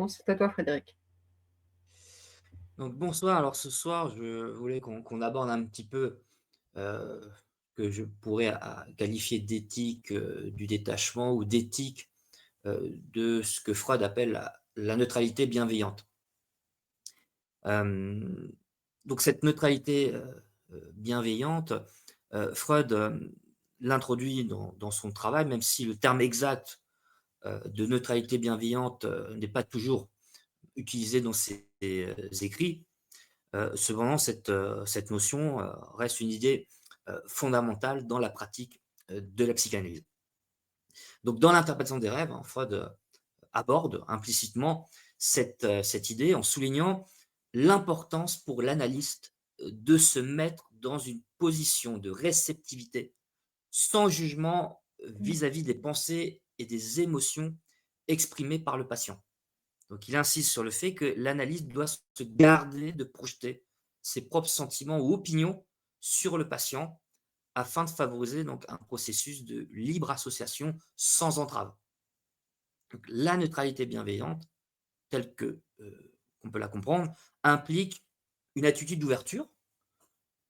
questions. C'est à toi, Frédéric. Donc bonsoir, alors ce soir, je voulais qu'on aborde un petit peu, heu, que je pourrais qualifier d'éthique, du détachement ou d'éthique, de ce que Freud appelle la neutralité bienveillante. Hem, donc cette neutralité, bienveillante, Freud, l'introduit dans son travail, même si le terme exact, de neutralité bienveillante, n'est pas toujours utilisé dans ses, écrits. Cependant, cette notion, reste une idée, fondamentale dans la pratique, de la psychanalyse. Donc dans l'interprétation des rêves, hein, Freud, aborde implicitement cette idée en soulignant l'importance pour l'analyste, de se mettre dans une position de réceptivité, sans jugement, Mmh. vis-à-vis des pensées et des émotions exprimées par le patient. Donc il insiste sur le fait que l'analyste doit se garder de projeter ses propres sentiments ou opinions sur le patient afin de favoriser donc un processus de libre association sans entrave. Donc la neutralité bienveillante, telle que, qu'on peut la comprendre, implique une attitude d'ouverture,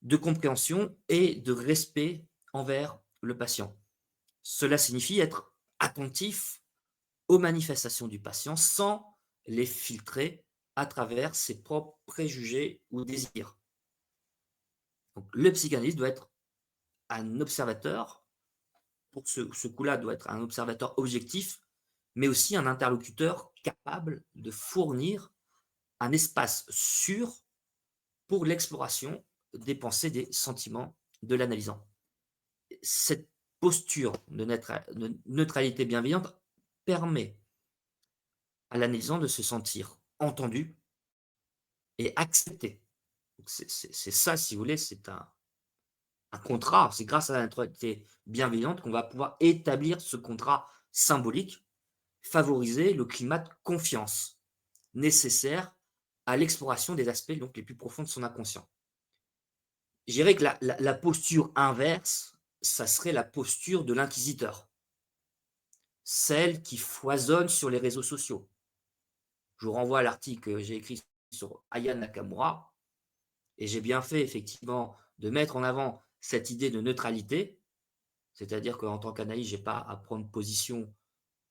de compréhension et de respect envers le patient. Cela signifie être attentif aux manifestations du patient sans les filtrer à travers ses propres préjugés ou désirs. Donc, le psychanalyste doit être un observateur, pour ce coup-là, doit être un observateur objectif, mais aussi un interlocuteur capable de fournir un espace sûr pour l'exploration des pensées, des sentiments de l'analysant. Cette posture de neutralité bienveillante permet à l'analysant de se sentir entendu et accepté. Donc c'est ça, si vous voulez, c'est un contrat. C'est grâce à la neutralité bienveillante qu'on va pouvoir établir ce contrat symbolique, favoriser le climat de confiance nécessaire à l'exploration des aspects donc les plus profonds de son inconscient. Je dirais que la posture inverse, ça serait la posture de l'inquisiteur, celle qui foisonne sur les réseaux sociaux. Je vous renvoie à l'article que j'ai écrit sur Aya Nakamura, et j'ai bien fait effectivement de mettre en avant cette idée de neutralité, c'est-à-dire qu'en tant qu'analyste, j'ai pas à prendre position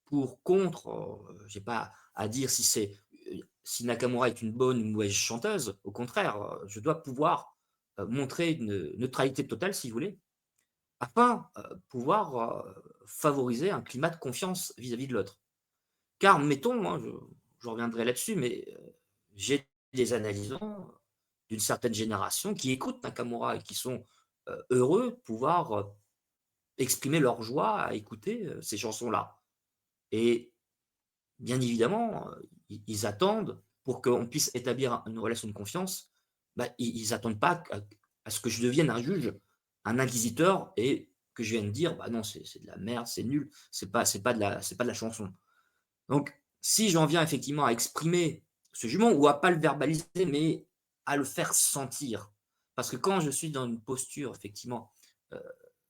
pour, contre, j'ai pas à dire si Nakamura est une bonne ou une mauvaise chanteuse. Au contraire, je dois pouvoir, montrer une neutralité totale, si vous voulez, afin, pouvoir, favoriser un climat de confiance vis-à-vis de l'autre. Car mettons, hein, je reviendrai là-dessus, mais, j'ai des analysants d'une certaine génération qui écoutent Nakamura et qui sont, heureux de pouvoir, exprimer leur joie à écouter, ces chansons-là. Et bien évidemment, ils attendent pour qu'on puisse établir une relation de confiance, bah, ils attendent pas à ce que je devienne un juge, un inquisiteur et que je vienne dire: «Bah non, c'est de la merde, c'est nul, c'est pas de la chanson». Donc si j'en viens effectivement à exprimer ce jugement ou à pas le verbaliser, mais à le faire sentir. Parce que quand je suis dans une posture effectivement, heu,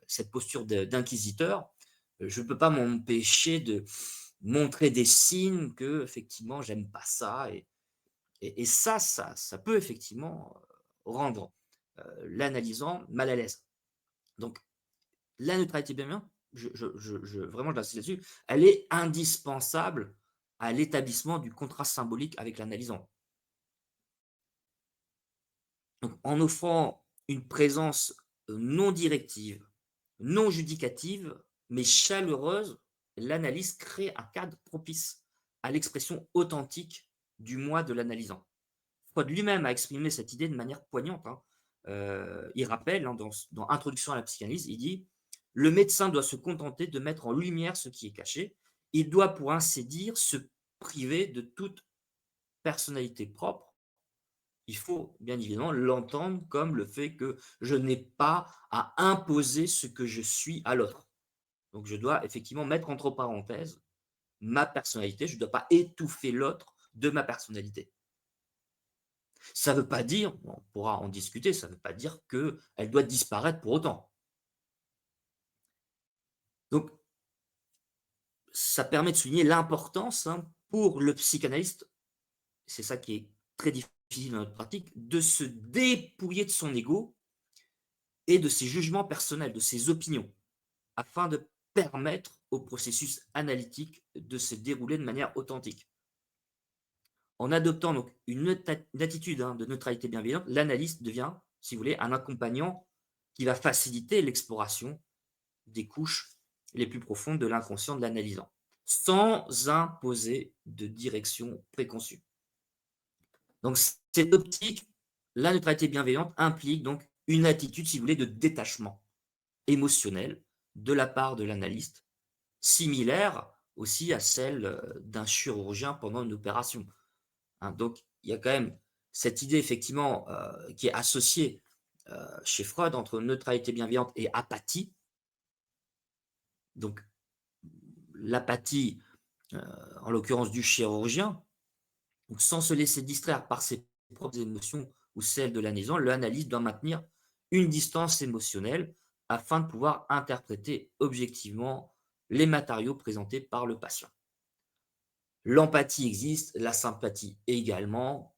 cette posture d'inquisiteur, je ne peux pas m'empêcher de montrer des signes que effectivement j'aime pas ça et ça peut effectivement, rendre, l'analysant mal à l'aise. Donc la neutralité bienveillante, vraiment j'insiste là-dessus, elle est indispensable à l'établissement du contrat symbolique avec l'analysant. Donc en offrant une présence, non directive, non judicative, mais chaleureuse, l'analyse crée un cadre propice à l'expression authentique du moi de l'analysant. Freud lui-même a exprimé cette idée de manière poignante, hein. Il rappelle, hein, dans Introduction à la psychanalyse, il dit: «Le médecin doit se contenter de mettre en lumière ce qui est caché. Il doit, pour ainsi dire, se priver de toute personnalité propre. Il faut bien évidemment l'entendre comme le fait que je n'ai pas à imposer ce que je suis à l'autre. Donc je dois effectivement mettre entre parenthèses ma personnalité, je ne dois pas étouffer l'autre de ma personnalité. Ça ne veut pas dire, on pourra en discuter, ça ne veut pas dire qu'elle doit disparaître pour autant. Donc ça permet de souligner l'importance, hein, pour le psychanalyste c'est ça qui est très difficile dans notre pratique, de se dépouiller de son ego et de ses jugements personnels, de ses opinions, afin de permettre au processus analytique de se dérouler de manière authentique. En adoptant donc une attitude de neutralité bienveillante, l'analyste devient, si vous voulez, un accompagnant qui va faciliter l'exploration des couches les plus profondes de l'inconscient de l'analysant, sans imposer de direction préconçue. Donc, cette optique, la neutralité bienveillante implique donc une attitude, si vous voulez, de détachement émotionnel de la part de l'analyste, similaire aussi à celle d'un chirurgien pendant une opération. Hein. Donc, il y a quand même cette idée, effectivement, qui est associée chez Freud entre neutralité bienveillante et apathie. Donc, l'apathie, euh, en l'occurrence du chirurgien, donc sans se laisser distraire par ses propres émotions ou celles de l'analyste, l'analyste doit maintenir une distance émotionnelle afin de pouvoir interpréter objectivement les matériaux présentés par le patient. L'empathie existe, la sympathie également.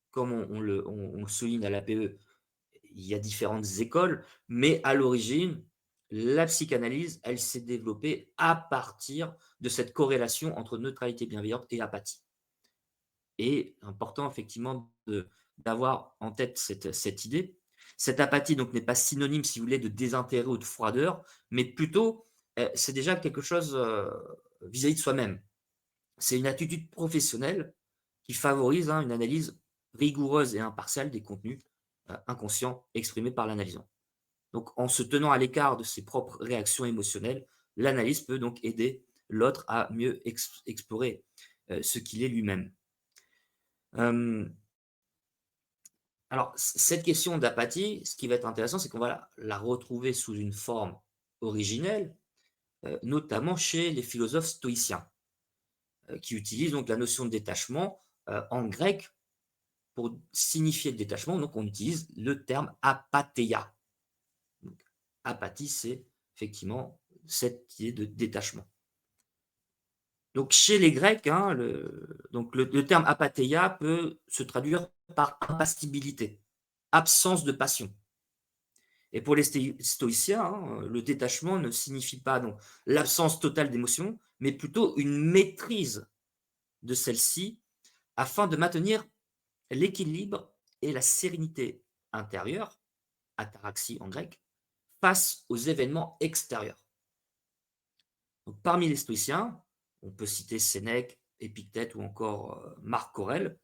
Comme on souligne à l'APE, il y a différentes écoles, mais à l'origine, la psychanalyse, elle s'est développée à partir de cette corrélation entre neutralité bienveillante et apathie. Et important effectivement d'avoir en tête cette idée. Cette apathie donc n'est pas synonyme, si vous voulez, de désintérêt ou de froideur, mais plutôt, c'est déjà quelque chose vis-à-vis de soi-même. C'est une attitude professionnelle qui favorise une analyse rigoureuse et impartiale des contenus inconscients exprimés par l'analysant. Donc, en se tenant à l'écart de ses propres réactions émotionnelles, l'analyse peut donc aider l'autre à mieux explorer ce qu'il est lui-même. Alors, cette question d'apathie, ce qui va être intéressant, c'est qu'on va la retrouver sous une forme originelle, notamment chez les philosophes stoïciens, qui utilisent donc la notion de détachement en grec. Pour signifier le détachement, donc on utilise le terme apatheia. Donc, apathie, c'est effectivement cette idée de détachement. Donc chez les Grecs, le terme apatheia peut se traduire par impassibilité, absence de passion. Et pour les stoïciens, le détachement ne signifie pas donc l'absence totale d'émotion, mais plutôt une maîtrise de celle-ci afin de maintenir l'équilibre et la sérénité intérieure, ataraxie en grec, face aux événements extérieurs. Donc, parmi les stoïciens, on peut citer Sénèque, Épictète ou encore Marc Aurèle.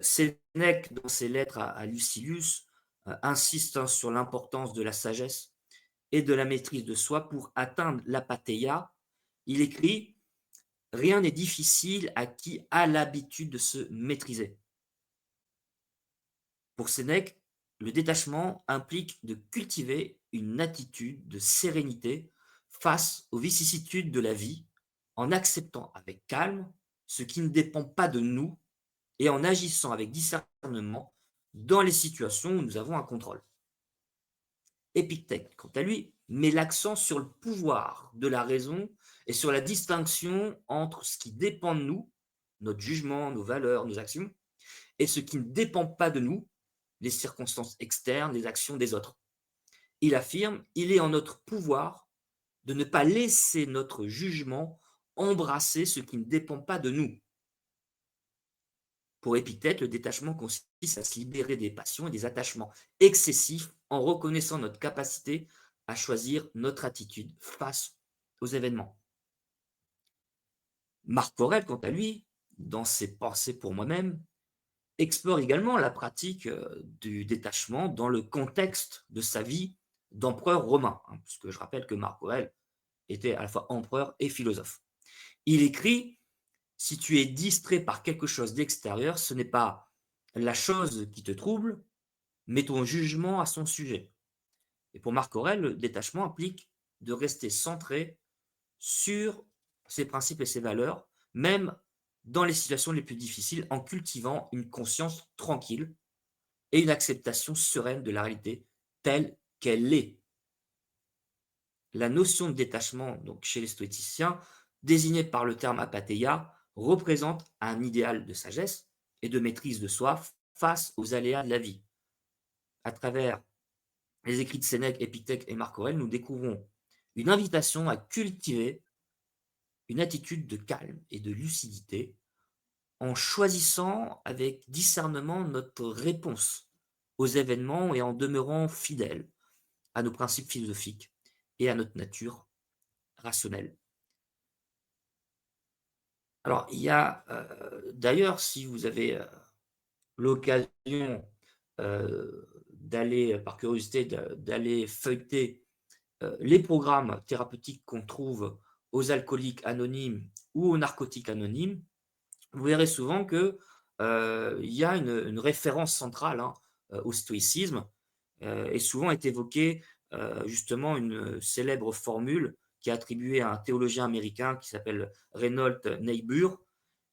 Sénèque, dans ses lettres à Lucilius, insiste sur l'importance de la sagesse et de la maîtrise de soi pour atteindre l'apatheia. Il écrit: rien n'est difficile à qui a l'habitude de se maîtriser. Pour Sénèque, le détachement implique de cultiver une attitude de sérénité face aux vicissitudes de la vie, en acceptant avec calme ce qui ne dépend pas de nous et en agissant avec discernement dans les situations où nous avons un contrôle. Épictète, quant à lui, met l'accent sur le pouvoir de la raison et sur la distinction entre ce qui dépend de nous, notre jugement, nos valeurs, nos actions, et ce qui ne dépend pas de nous, les circonstances externes, les actions des autres. Il affirme: il est en notre pouvoir de ne pas laisser notre jugement embrasser ce qui ne dépend pas de nous. Pour Épictète, le détachement consiste à se libérer des passions et des attachements excessifs en reconnaissant notre capacité à choisir notre attitude face aux événements. Marc Aurèle, quant à lui, dans ses pensées pour moi-même, explore également la pratique du détachement dans le contexte de sa vie d'empereur romain, puisque je rappelle que Marc Aurèle était à la fois empereur et philosophe. Il écrit: si tu es distrait par quelque chose d'extérieur, ce n'est pas la chose qui te trouble, mais ton jugement à son sujet. Et pour Marc Aurèle, le détachement implique de rester centré sur ses principes et ses valeurs, même dans les situations les plus difficiles, en cultivant une conscience tranquille et une acceptation sereine de la réalité telle qu'elle est. La notion de détachement, donc chez les stoïciens, désignée par le terme apatheia, représente un idéal de sagesse et de maîtrise de soi face aux aléas de la vie. À travers les écrits de Sénèque, Épithète et Marc Aurèle, nous découvrons une invitation à cultiver une attitude de calme et de lucidité en choisissant avec discernement notre réponse aux événements et en demeurant fidèle à nos principes philosophiques et à notre nature rationnelle. Alors, il y a d'ailleurs, si vous avez l'occasion d'aller, par curiosité, d'aller feuilleter les programmes thérapeutiques qu'on trouve aux alcooliques anonymes ou aux narcotiques anonymes, vous verrez souvent que il y a une référence centrale, hein, au stoïcisme, et souvent est évoquée justement une célèbre formule qui est attribuée à un théologien américain qui s'appelle Reinhold Niebuhr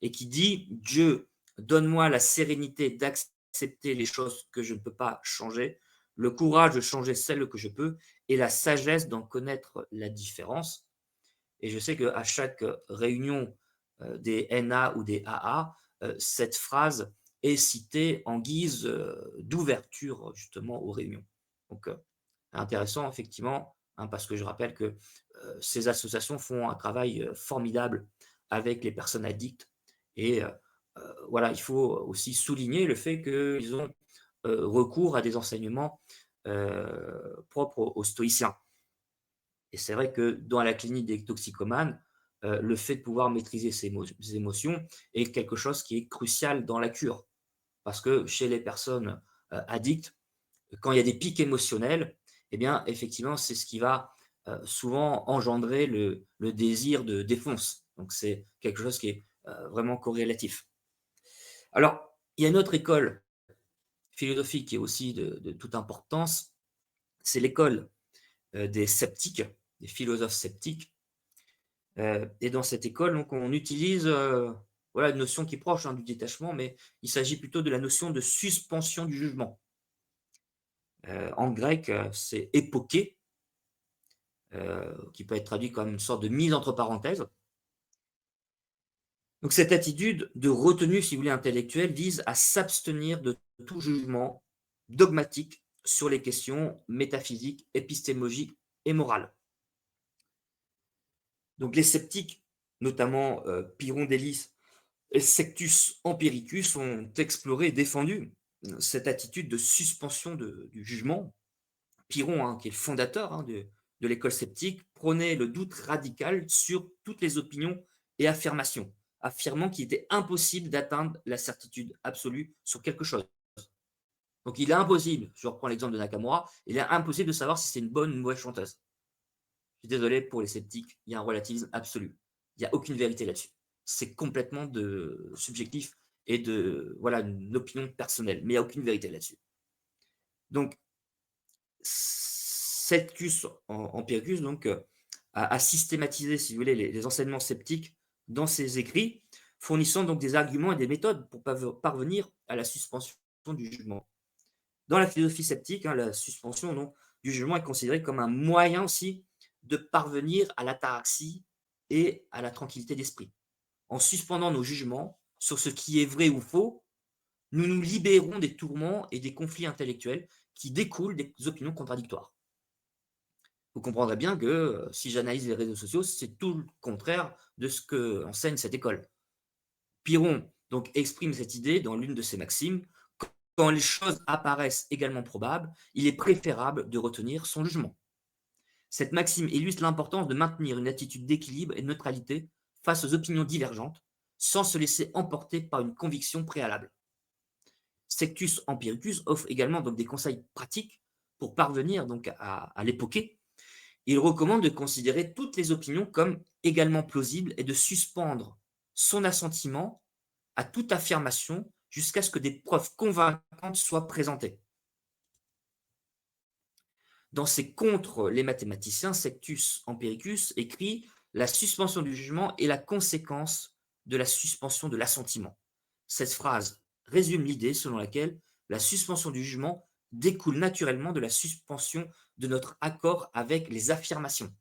et qui dit: «Dieu, donne-moi la sérénité d'accepter les choses que je ne peux pas changer, le courage de changer celles que je peux et la sagesse d'en connaître la différence». Et je sais qu'à chaque réunion des NA ou des AA, cette phrase est citée en guise d'ouverture justement aux réunions. Donc, intéressant effectivement, hein, parce que je rappelle que ces associations font un travail formidable avec les personnes addictes. Et voilà, il faut aussi souligner le fait qu'ils ont recours à des enseignements propres aux stoïciens. Et c'est vrai que dans la clinique des toxicomanes, le fait de pouvoir maîtriser ses émotions est quelque chose qui est crucial dans la cure. Parce que chez les personnes addictes, quand il y a des pics émotionnels, eh bien, effectivement, c'est ce qui va souvent engendrer le désir de défonce. Donc, c'est quelque chose qui est vraiment corrélatif. Alors, il y a une autre école philosophique qui est aussi de toute importance, c'est l'école des sceptiques, des philosophes sceptiques. Et dans cette école, donc, on utilise voilà, une notion qui est proche, hein, du détachement, mais il s'agit plutôt de la notion de suspension du jugement. En grec, c'est époqué, qui peut être traduit comme une sorte de mise entre parenthèses. Donc cette attitude de retenue, si vous voulez, intellectuelle, vise à s'abstenir de tout jugement dogmatique sur les questions métaphysiques, épistémologiques et morales. Donc les sceptiques, notamment Pyrrhon d'Hélice et Sectus Empiricus, ont exploré et défendu cette attitude de suspension du jugement. Pyrrhon, hein, qui est le fondateur, hein, de l'école sceptique, prônait le doute radical sur toutes les opinions et affirmations, affirmant qu'il était impossible d'atteindre la certitude absolue sur quelque chose. Donc il est impossible, je reprends l'exemple de Nakamura, il est impossible de savoir si c'est une bonne ou une mauvaise chanteuse. Je suis désolé pour les sceptiques, il y a un relativisme absolu. Il n'y a aucune vérité là-dessus. C'est complètement subjectif et voilà, une opinion personnelle, mais il n'y a aucune vérité là-dessus. Donc, Sectus Empiricus donc, a systématisé, si vous voulez, les enseignements sceptiques dans ses écrits, fournissant donc des arguments et des méthodes pour parvenir à la suspension du jugement. Dans la philosophie sceptique, hein, la suspension donc, du jugement est considérée comme un moyen aussi de parvenir à l'ataraxie et à la tranquillité d'esprit. En suspendant nos jugements sur ce qui est vrai ou faux, nous nous libérons des tourments et des conflits intellectuels qui découlent des opinions contradictoires. Vous comprendrez bien que si j'analyse les réseaux sociaux, c'est tout le contraire de ce que enseigne cette école. Pyrrhon donc exprime cette idée dans l'une de ses maximes: quand les choses apparaissent également probables, il est préférable de retenir son jugement. Cette maxime illustre l'importance de maintenir une attitude d'équilibre et de neutralité face aux opinions divergentes, sans se laisser emporter par une conviction préalable. Sectus Empiricus offre également donc des conseils pratiques pour parvenir donc à l'époquer. Il recommande de considérer toutes les opinions comme également plausibles et de suspendre son assentiment à toute affirmation jusqu'à ce que des preuves convaincantes soient présentées. Dans ses Contre les mathématiciens, Sectus Empiricus écrit: la suspension du jugement est la conséquence de la suspension de l'assentiment. Cette phrase résume l'idée selon laquelle la suspension du jugement découle naturellement de la suspension de notre accord avec les affirmations.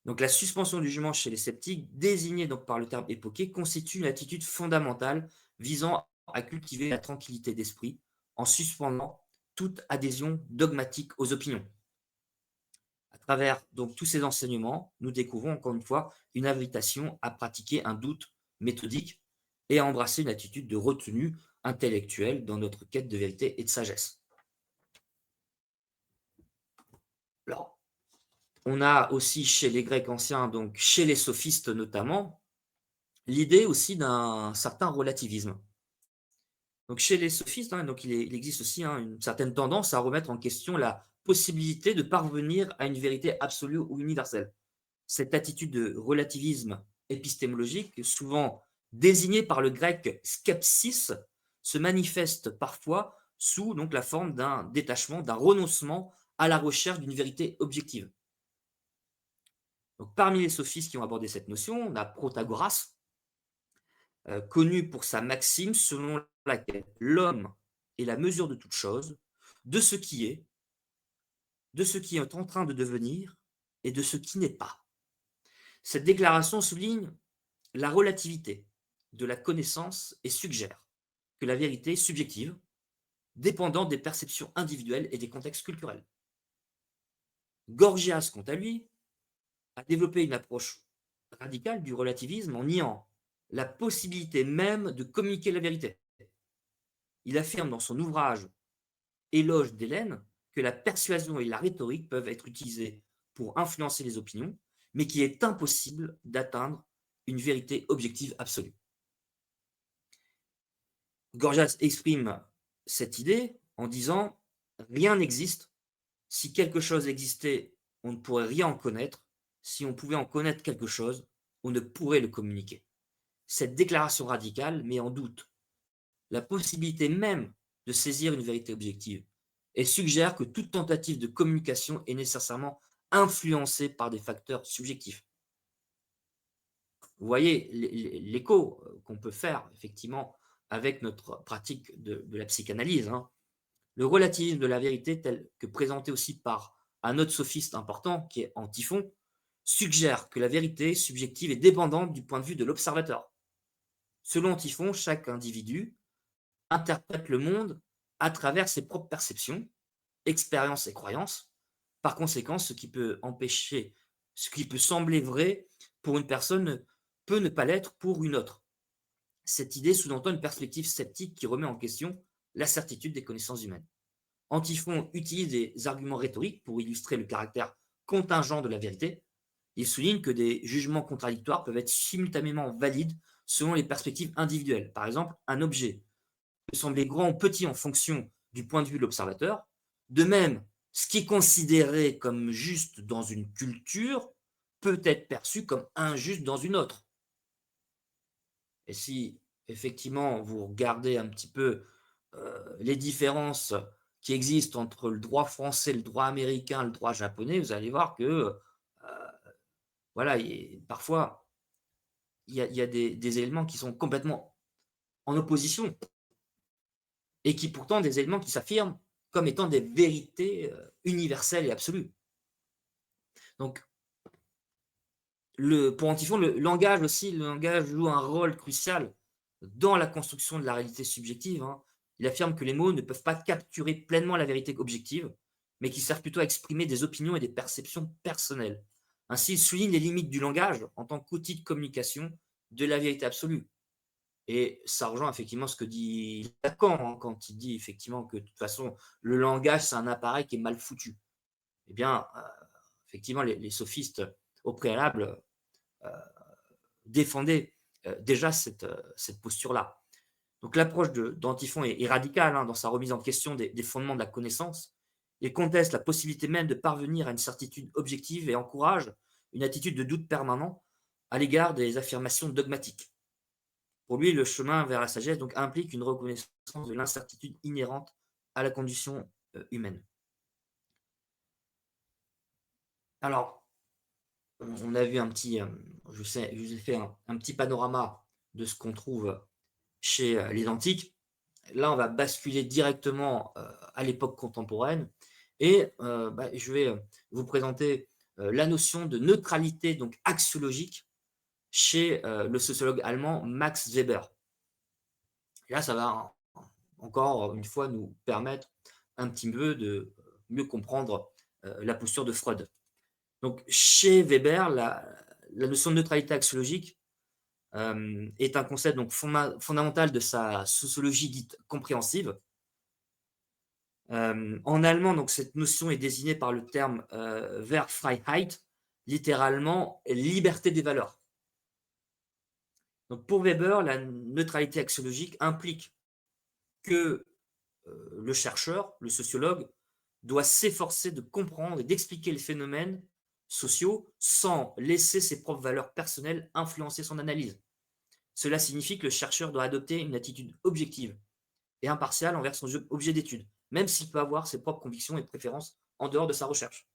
Donc la suspension du jugement chez les sceptiques, désignée donc par le terme époqué, constitue une attitude fondamentale visant à cultiver la tranquillité d'esprit en suspendant toute adhésion dogmatique aux opinions. À travers donc tous ces enseignements, nous découvrons encore une fois une invitation à pratiquer un doute méthodique et à embrasser une attitude de retenue intellectuelle dans notre quête de vérité et de sagesse. Alors, on a aussi chez les Grecs anciens, donc chez les sophistes notamment, l'idée aussi d'un certain relativisme. Donc chez les sophistes, hein, donc il existe aussi hein, une certaine tendance à remettre en question la possibilité de parvenir à une vérité absolue ou universelle. Cette attitude de relativisme épistémologique, souvent désignée par le grec skepsis, se manifeste parfois sous donc, la forme d'un détachement, d'un renoncement à la recherche d'une vérité objective. Donc, parmi les sophistes qui ont abordé cette notion, on a Protagoras, connu pour sa maxime selon laquelle l'homme est la mesure de toute chose, de ce qui est, de ce qui est en train de devenir et de ce qui n'est pas. Cette déclaration souligne la relativité de la connaissance et suggère que la vérité est subjective, dépendant des perceptions individuelles et des contextes culturels. Gorgias, quant à lui, a développé une approche radicale du relativisme en niant la possibilité même de communiquer la vérité. Il affirme dans son ouvrage Éloge d'Hélène que la persuasion et la rhétorique peuvent être utilisées pour influencer les opinions, mais qu'il est impossible d'atteindre une vérité objective absolue. Gorgias exprime cette idée en disant rien n'existe. Si quelque chose existait, on ne pourrait rien en connaître. Si on pouvait en connaître quelque chose, on ne pourrait le communiquer. Cette déclaration radicale met en doute la possibilité même de saisir une vérité objective et suggère que toute tentative de communication est nécessairement influencée par des facteurs subjectifs. Vous voyez l'écho qu'on peut faire effectivement avec notre pratique de la psychanalyse. Hein. Le relativisme de la vérité, tel que présenté aussi par un autre sophiste important, qui est Antiphon, suggère que la vérité subjective est dépendante du point de vue de l'observateur. Selon Antiphon, chaque individu interprète le monde à travers ses propres perceptions, expériences et croyances. Par conséquent, ce qui peut sembler vrai pour une personne peut ne pas l'être pour une autre. Cette idée sous-entend une perspective sceptique qui remet en question la certitude des connaissances humaines. Antiphon utilise des arguments rhétoriques pour illustrer le caractère contingent de la vérité. Il souligne que des jugements contradictoires peuvent être simultanément valides selon les perspectives individuelles. Par exemple, un objet peut sembler grand ou petit en fonction du point de vue de l'observateur. De même, ce qui est considéré comme juste dans une culture peut être perçu comme injuste dans une autre. Et si effectivement vous regardez un petit peu les différences qui existent entre le droit français, le droit américain, le droit japonais, vous allez voir que voilà, parfois il y a des éléments qui sont complètement en opposition et qui pourtant des éléments qui s'affirment comme étant des vérités universelles et absolues. Donc, pour Antiphon, le langage joue un rôle crucial dans la construction de la réalité subjective. Hein. Il affirme que les mots ne peuvent pas capturer pleinement la vérité objective, mais qu'ils servent plutôt à exprimer des opinions et des perceptions personnelles. Ainsi, il souligne les limites du langage en tant qu'outil de communication de la vérité absolue. Et ça rejoint effectivement ce que dit Lacan hein, quand il dit effectivement que de toute façon, le langage, c'est un appareil qui est mal foutu. Eh bien, effectivement, les sophistes au préalable défendaient déjà cette posture-là. Donc l'approche d'Antiphon est radicale hein, dans sa remise en question des fondements de la connaissance. Il conteste la possibilité même de parvenir à une certitude objective et encourage une attitude de doute permanent à l'égard des affirmations dogmatiques. Pour lui, le chemin vers la sagesse donc, implique une reconnaissance de l'incertitude inhérente à la condition humaine. Alors, on a vu je vous ai fait un petit panorama de ce qu'on trouve chez les antiques. Là, on va basculer directement à l'époque contemporaine et je vais vous présenter la notion de neutralité donc axiologique chez le sociologue allemand Max Weber. Et là, ça va encore une fois nous permettre un petit peu de mieux comprendre la posture de Freud. Donc, chez Weber, la notion de neutralité axiologique est un concept donc fondamental de sa sociologie dite compréhensive. En allemand, donc, cette notion est désignée par le terme Wertfreiheit, littéralement liberté des valeurs. Donc, pour Weber, la neutralité axiologique implique que le chercheur, le sociologue, doit s'efforcer de comprendre et d'expliquer les phénomènes sociaux sans laisser ses propres valeurs personnelles influencer son analyse. Cela signifie que le chercheur doit adopter une attitude objective et impartiale envers son objet d'étude, même s'il peut avoir ses propres convictions et préférences en dehors de sa recherche.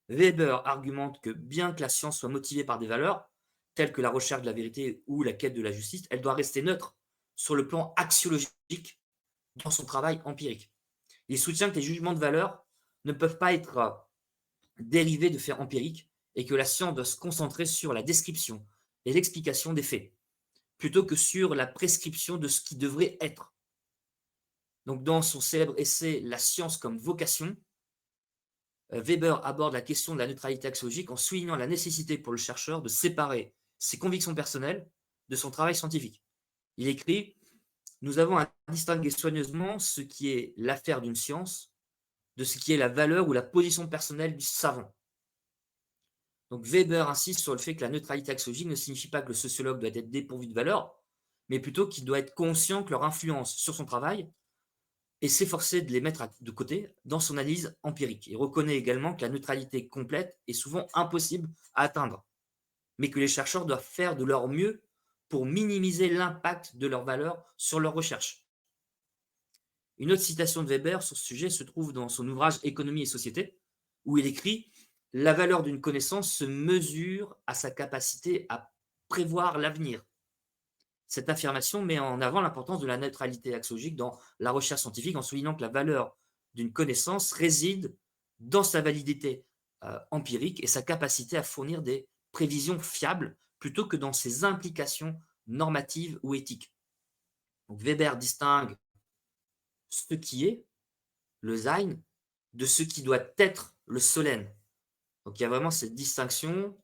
Weber argumente que bien que la science soit motivée par des valeurs, telles que la recherche de la vérité ou la quête de la justice, elle doit rester neutre sur le plan axiologique dans son travail empirique. Il soutient que les jugements de valeur ne peuvent pas être dérivés de faits empiriques et que la science doit se concentrer sur la description et l'explication des faits, plutôt que sur la prescription de ce qui devrait être. Donc, dans son célèbre essai La science comme vocation, Weber aborde la question de la neutralité axiologique en soulignant la nécessité pour le chercheur de séparer ses convictions personnelles de son travail scientifique. Il écrit: nous avons à distinguer soigneusement ce qui est l'affaire d'une science de ce qui est la valeur ou la position personnelle du savant. Donc Weber insiste sur le fait que la neutralité axiologique ne signifie pas que le sociologue doit être dépourvu de valeur, mais plutôt qu'il doit être conscient que leur influence sur son travail et s'efforcer de les mettre de côté dans son analyse empirique. Il reconnaît également que la neutralité complète est souvent impossible à atteindre, mais que les chercheurs doivent faire de leur mieux pour minimiser l'impact de leurs valeurs sur leurs recherches. Une autre citation de Weber sur ce sujet se trouve dans son ouvrage Économie et société, où il écrit: la valeur d'une connaissance se mesure à sa capacité à prévoir l'avenir. Cette affirmation met en avant l'importance de la neutralité axiologique dans la recherche scientifique en soulignant que la valeur d'une connaissance réside dans sa validité empirique et sa capacité à fournir des prévisions fiables plutôt que dans ses implications normatives ou éthiques. Donc Weber distingue ce qui est, le Sein, de ce qui doit être, le Sollen. Donc il y a vraiment cette distinction,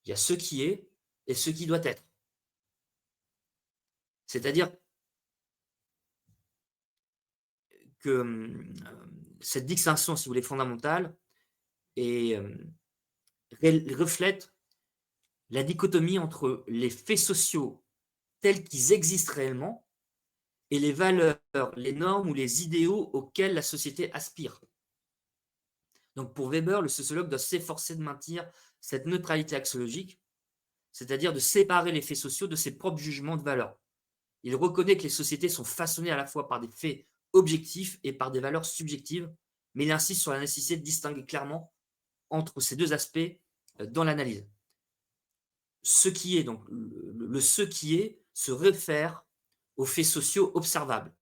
il y a ce qui est et ce qui doit être. C'est-à-dire que cette distinction, si vous voulez, fondamentale, et, reflète la dichotomie entre les faits sociaux tels qu'ils existent réellement et les valeurs, les normes ou les idéaux auxquels la société aspire. Donc pour Weber, le sociologue doit s'efforcer de maintenir cette neutralité axiologique, c'est-à-dire de séparer les faits sociaux de ses propres jugements de valeur. Il reconnaît que les sociétés sont façonnées à la fois par des faits objectifs et par des valeurs subjectives, mais il insiste sur la nécessité de distinguer clairement entre ces deux aspects dans l'analyse. Ce qui est, donc le ce qui est, se réfère aux faits sociaux observables,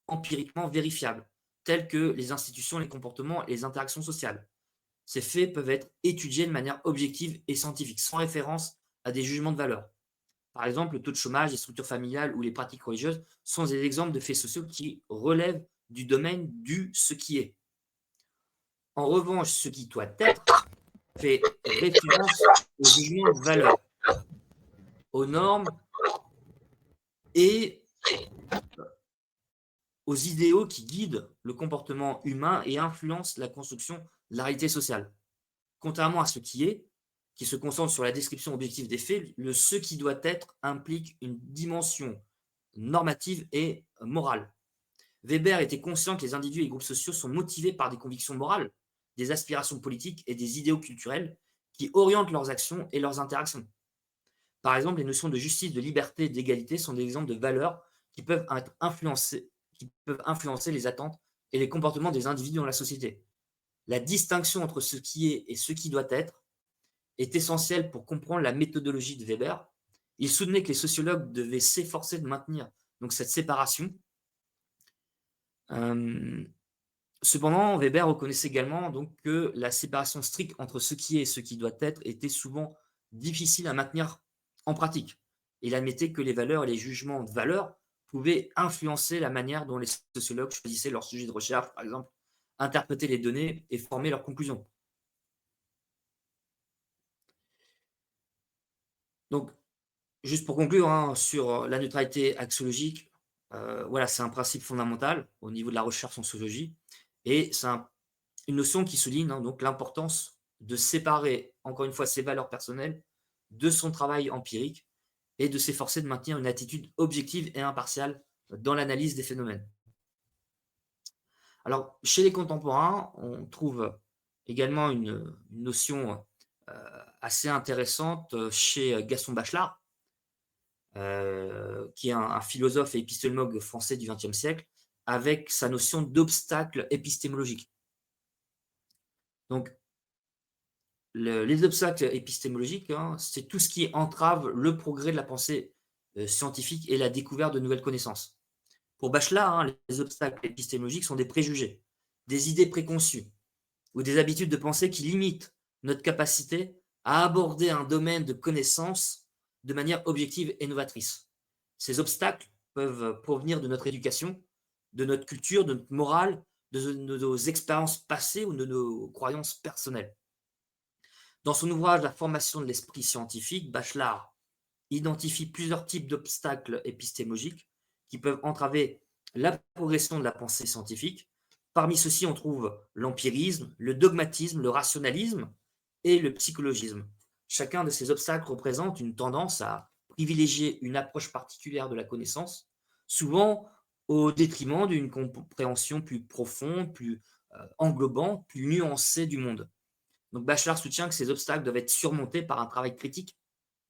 empiriquement vérifiables, tels que les institutions, les comportements et les interactions sociales. Ces faits peuvent être étudiés de manière objective et scientifique, sans référence à des jugements de valeur. Par exemple, le taux de chômage, les structures familiales ou les pratiques religieuses sont des exemples de faits sociaux qui relèvent du domaine du ce qui est. En revanche, ce qui doit être fait référence aux jugements de valeur, aux normes et aux idéaux qui guident le comportement humain et influencent la construction de la réalité sociale. Contrairement à ce qui se concentre sur la description objective des faits, le ce qui doit être implique une dimension normative et morale. Weber était conscient que les individus et les groupes sociaux sont motivés par des convictions morales, des aspirations politiques et des idéaux culturels qui orientent leurs actions et leurs interactions. Par exemple, les notions de justice, de liberté et d'égalité sont des exemples de valeurs qui peuvent influencer les attentes et les comportements des individus dans la société. La distinction entre ce qui est et ce qui doit être est essentielle pour comprendre la méthodologie de Weber. Il soutenait que les sociologues devaient s'efforcer de maintenir donc cette séparation Cependant, Weber reconnaissait également donc que la séparation stricte entre ce qui est et ce qui doit être était souvent difficile à maintenir en pratique. Il admettait que les valeurs et les jugements de valeur pouvaient influencer la manière dont les sociologues choisissaient leur sujet de recherche, par exemple, interpréter les données et former leurs conclusions. Donc, juste pour conclure, hein, sur la neutralité axiologique, voilà, c'est un principe fondamental au niveau de la recherche en sociologie et c'est une notion qui souligne, hein, donc l'importance de séparer, encore une fois, ses valeurs personnelles de son travail empirique et de s'efforcer de maintenir une attitude objective et impartiale dans l'analyse des phénomènes. Alors, chez les contemporains, on trouve également une notion assez intéressante chez Gaston Bachelard, qui est un philosophe et épistémologue français du XXe siècle, avec sa notion d'obstacle épistémologique. Donc, les obstacles épistémologiques, hein, c'est tout ce qui entrave le progrès de la pensée scientifique et la découverte de nouvelles connaissances. Pour Bachelard, hein, les obstacles épistémologiques sont des préjugés, des idées préconçues ou des habitudes de pensée qui limitent notre capacité à aborder un domaine de connaissance de manière objective et novatrice. Ces obstacles peuvent provenir de notre éducation, de notre culture, de notre morale, de nos expériences passées ou de nos croyances personnelles. Dans son ouvrage La formation de l'esprit scientifique, Bachelard identifie plusieurs types d'obstacles épistémologiques qui peuvent entraver la progression de la pensée scientifique. Parmi ceux-ci, on trouve l'empirisme, le dogmatisme, le rationalisme et le psychologisme. Chacun de ces obstacles représente une tendance à privilégier une approche particulière de la connaissance, souvent au détriment d'une compréhension plus profonde, plus englobante, plus nuancée du monde. Donc Bachelard soutient que ces obstacles doivent être surmontés par un travail critique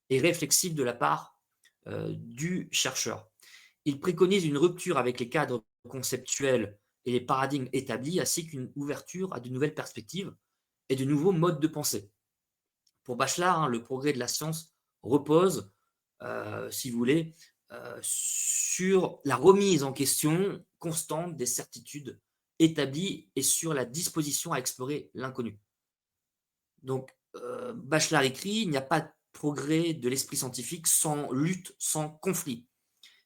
et réflexif de la part du chercheur. Il préconise une rupture avec les cadres conceptuels et les paradigmes établis, ainsi qu'une ouverture à de nouvelles perspectives et de nouveaux modes de pensée. Pour Bachelard, hein, le progrès de la science repose, si vous voulez, sur la remise en question constante des certitudes établies et sur la disposition à explorer l'inconnu. Donc, Bachelard écrit: «Il n'y a pas de progrès de l'esprit scientifique sans lutte, sans conflit».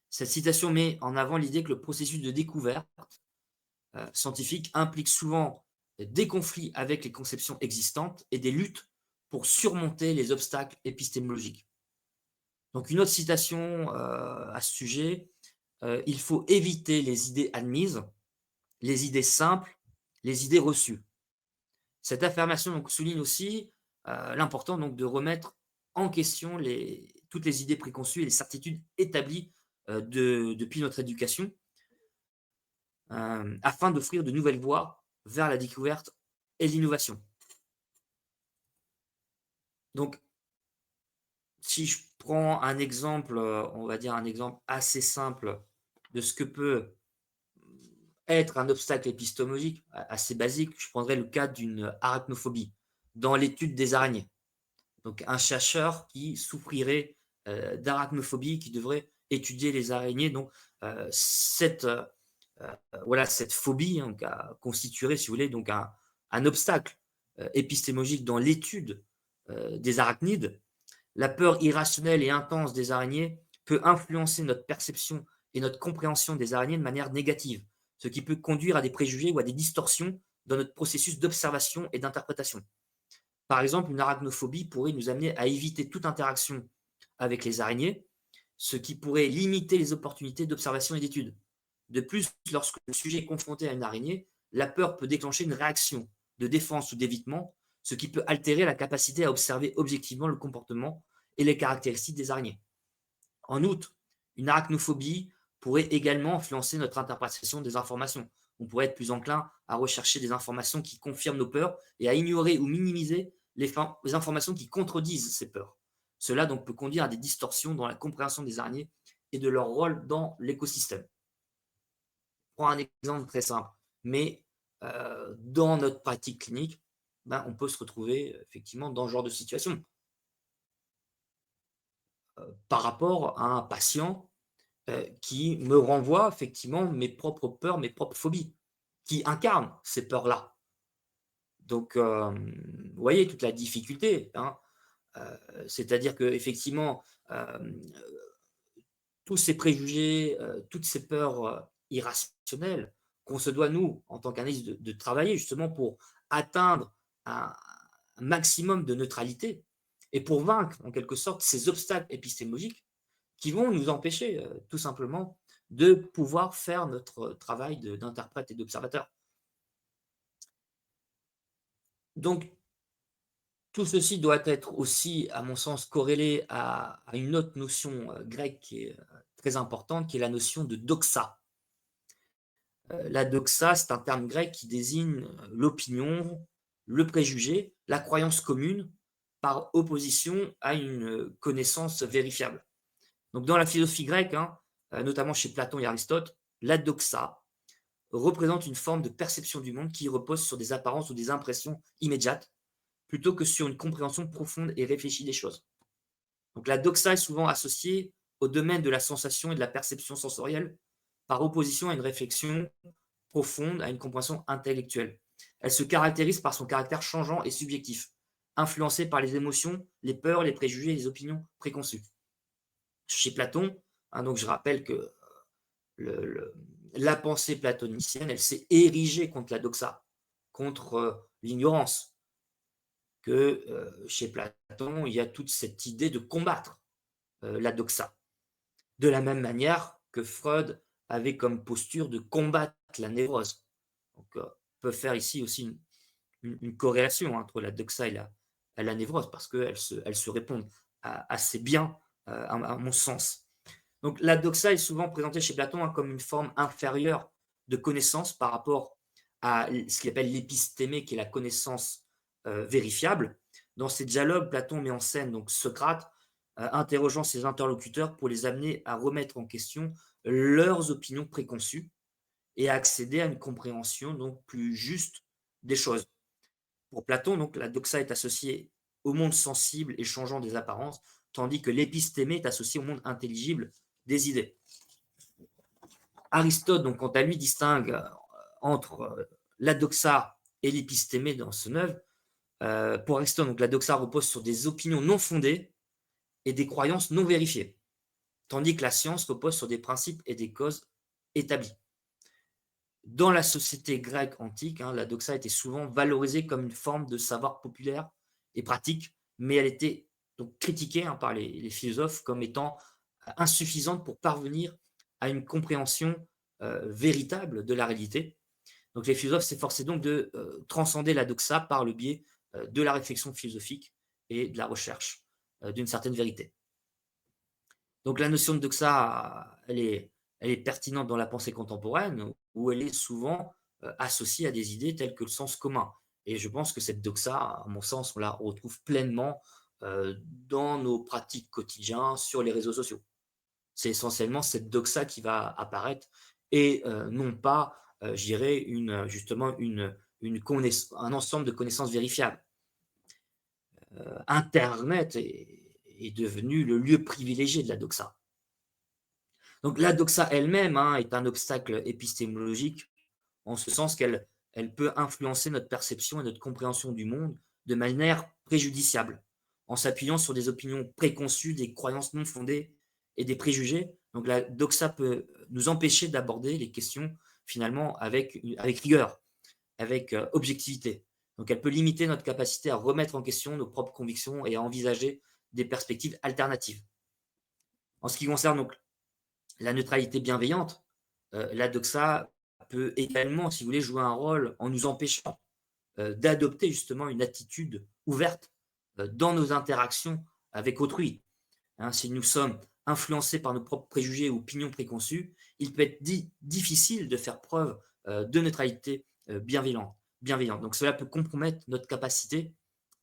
Cette citation met en avant l'idée que le processus de découverte scientifique implique souvent des conflits avec les conceptions existantes et des luttes pour surmonter les obstacles épistémologiques. Donc une autre citation à ce sujet: «Il faut éviter les idées admises, les idées simples, les idées reçues». Cette affirmation donc souligne aussi l'important donc de remettre en question toutes les idées préconçues et les certitudes établies depuis notre éducation, afin d'offrir de nouvelles voies vers la découverte et l'innovation. Donc, si je prends un exemple, on va dire un exemple assez simple de ce que peut être un obstacle épistémologique assez basique, je prendrais le cas d'une arachnophobie dans l'étude des araignées. Donc un chercheur qui souffrirait d'arachnophobie, qui devrait étudier les araignées. Donc voilà, cette phobie, hein, constituerait, si vous voulez, donc un obstacle épistémologique dans l'étude des arachnides. La peur irrationnelle et intense des araignées peut influencer notre perception et notre compréhension des araignées de manière négative, ce qui peut conduire à des préjugés ou à des distorsions dans notre processus d'observation et d'interprétation. Par exemple, une arachnophobie pourrait nous amener à éviter toute interaction avec les araignées, ce qui pourrait limiter les opportunités d'observation et d'étude. De plus, lorsque le sujet est confronté à une araignée, la peur peut déclencher une réaction de défense ou d'évitement, ce qui peut altérer la capacité à observer objectivement le comportement et les caractéristiques des araignées. En outre, une arachnophobie pourrait également influencer notre interprétation des informations. On pourrait être plus enclin à rechercher des informations qui confirment nos peurs et à ignorer ou minimiser les informations qui contredisent ces peurs. Cela donc peut conduire à des distorsions dans la compréhension des araignées et de leur rôle dans l'écosystème. Je prends un exemple très simple, mais dans notre pratique clinique, ben, on peut se retrouver effectivement dans ce genre de situation. Par rapport à un patient qui me renvoie effectivement mes propres peurs, mes propres phobies. qui incarne ces peurs-là. Donc, vous voyez toute la difficulté, hein. C'est-à-dire qu'effectivement, tous ces préjugés, toutes ces peurs, irrationnelles qu'on se doit, nous, en tant qu'analyste, de travailler justement pour atteindre un maximum de neutralité et pour vaincre, en quelque sorte, ces obstacles épistémologiques qui vont nous empêcher, tout simplement, de pouvoir faire notre travail d'interprète et d'observateur. Donc tout ceci doit être aussi, à mon sens, corrélé à une autre notion, grecque qui est, très importante, qui est la notion de doxa. La doxa, c'est un terme grec qui désigne, l'opinion, le préjugé, la croyance commune, par opposition à une, connaissance vérifiable. Donc dans la philosophie grecque, hein, notamment chez Platon et Aristote, la doxa représente une forme de perception du monde qui repose sur des apparences ou des impressions immédiates, plutôt que sur une compréhension profonde et réfléchie des choses. Donc la doxa est souvent associée au domaine de la sensation et de la perception sensorielle, par opposition à une réflexion profonde, à une compréhension intellectuelle. Elle se caractérise par son caractère changeant et subjectif, influencé par les émotions, les peurs, les préjugés et les opinions préconçues. Chez Platon, hein, donc je rappelle que le- le- la pensée platonicienne, elle s'est érigée contre la doxa, contre l'ignorance, que chez Platon, il y a toute cette idée de combattre la doxa. De la même manière que Freud avait comme posture de combattre la névrose. Donc, on peut faire ici aussi une corrélation entre la doxa et la névrose, parce qu'elles se répondent assez bien, à mon sens. Donc, la doxa est souvent présentée chez Platon, hein, comme une forme inférieure de connaissance par rapport à ce qu'il appelle l'épistémé, qui est la connaissance vérifiable. Dans ces dialogues, Platon met en scène donc Socrate interrogeant ses interlocuteurs pour les amener à remettre en question leurs opinions préconçues et à accéder à une compréhension donc plus juste des choses. Pour Platon, donc, la doxa est associée au monde sensible et changeant des apparences, tandis que l'épistémé est associé au monde intelligible des idées. Aristote, donc, quant à lui, distingue entre la doxa et l'épistémé dans son œuvre. Pour Aristote, donc, la doxa repose sur des opinions non fondées et des croyances non vérifiées, tandis que la science repose sur des principes et des causes établis. Dans la société grecque antique, hein, la doxa était souvent valorisée comme une forme de savoir populaire et pratique, mais elle était donc critiquée, hein, par les philosophes comme étant insuffisante pour parvenir à une compréhension véritable de la réalité. Donc les philosophes s'efforçaient donc de transcender la doxa par le biais de la réflexion philosophique et de la recherche d'une certaine vérité. Donc la notion de doxa, elle est pertinente dans la pensée contemporaine, où elle est souvent associée à des idées telles que le sens commun. Et je pense que cette doxa, à mon sens, on la retrouve pleinement dans nos pratiques quotidiennes sur les réseaux sociaux. C'est essentiellement cette doxa qui va apparaître et non pas, je dirais, justement un ensemble de connaissances vérifiables. Internet est devenu le lieu privilégié de la doxa. Donc la doxa elle-même, hein, est un obstacle épistémologique, en ce sens qu'elle peut influencer notre perception et notre compréhension du monde de manière préjudiciable, en s'appuyant sur des opinions préconçues, des croyances non fondées et des préjugés. Donc la doxa peut nous empêcher d'aborder les questions finalement avec rigueur, avec objectivité. Donc elle peut limiter notre capacité à remettre en question nos propres convictions et à envisager des perspectives alternatives. En ce qui concerne donc la neutralité bienveillante, la doxa peut également, si vous voulez, jouer un rôle en nous empêchant d'adopter justement une attitude ouverte dans nos interactions avec autrui. Hein, si nous sommes influencés par nos propres préjugés ou opinions préconçues, il peut être difficile de faire preuve de neutralité bienveillante. Donc cela peut compromettre notre capacité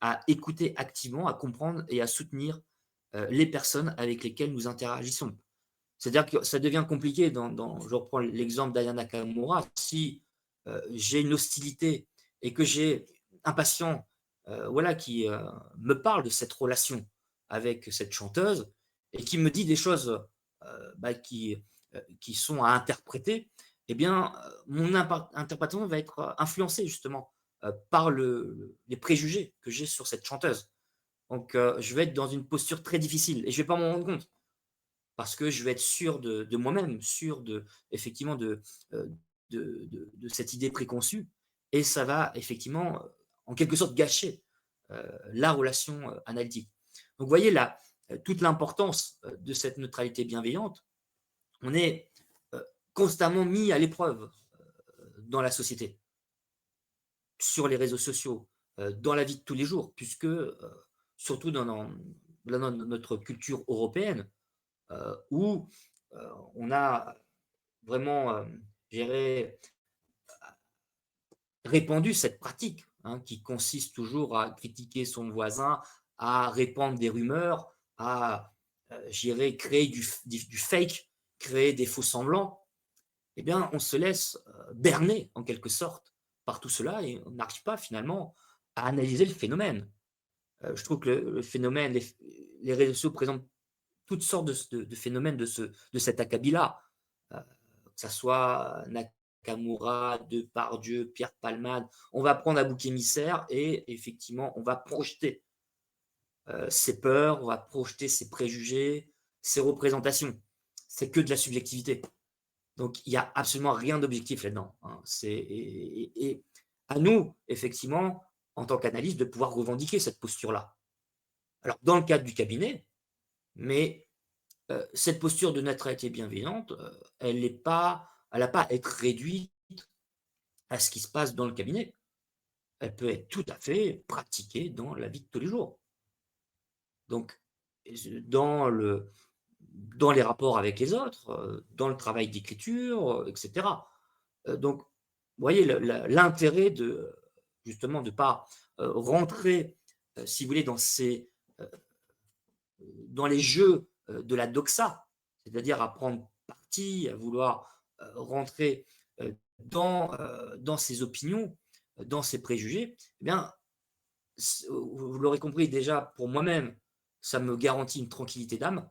à écouter activement, à comprendre et à soutenir les personnes avec lesquelles nous interagissons. C'est-à-dire que ça devient compliqué je reprends l'exemple d'Aya Nakamura, si j'ai une hostilité et que j'ai un patient voilà, qui me parle de cette relation avec cette chanteuse et qui me dit des choses qui sont à interpréter, eh bien, mon interprétation va être influencée justement par les préjugés que j'ai sur cette chanteuse. Donc, je vais être dans une posture très difficile et je vais pas m'en rendre compte parce que je vais être sûr de moi-même, sûr effectivement euh, de cette idée préconçue et ça va effectivement, en quelque sorte, gâcher la relation analytique. Donc, vous voyez là, toute l'importance de cette neutralité bienveillante. On est constamment mis à l'épreuve dans la société, sur les réseaux sociaux, dans la vie de tous les jours, puisque surtout dans notre culture européenne, où on a vraiment, je dirais, répandu cette pratique, hein, qui consiste toujours à critiquer son voisin, à répandre des rumeurs, à, je dirais, créer du fake, créer des faux semblants. Eh bien, on se laisse berner en quelque sorte par tout cela et on n'arrive pas finalement à analyser le phénomène. Je trouve que le phénomène, les réseaux sociaux présentent toutes sortes de phénomènes de cet acabit-là, que ça soit Nakamura, Depardieu, Pierre Palmade. On va prendre un bouc émissaire et effectivement, on va projeter ses peurs, on va projeter ses préjugés, ses représentations. C'est que de la subjectivité. Donc, il n'y a absolument rien d'objectif là-dedans, hein. Et à nous, effectivement, en tant qu'analyste, de pouvoir revendiquer cette posture-là. Alors, dans le cadre du cabinet, mais cette posture de neutralité bienveillante, elle n'a pas à être réduite à ce qui se passe dans le cabinet. Elle peut être tout à fait pratiquée dans la vie de tous les jours. Donc, dans, le, dans les rapports avec les autres, dans le travail d'écriture, etc. Donc, vous voyez l'intérêt de justement de ne pas rentrer, si vous voulez, dans les jeux de la doxa, c'est-à-dire à prendre parti, à vouloir rentrer dans ses opinions, dans ses préjugés. Eh bien, vous l'aurez compris déjà, pour moi-même, ça me garantit une tranquillité d'âme.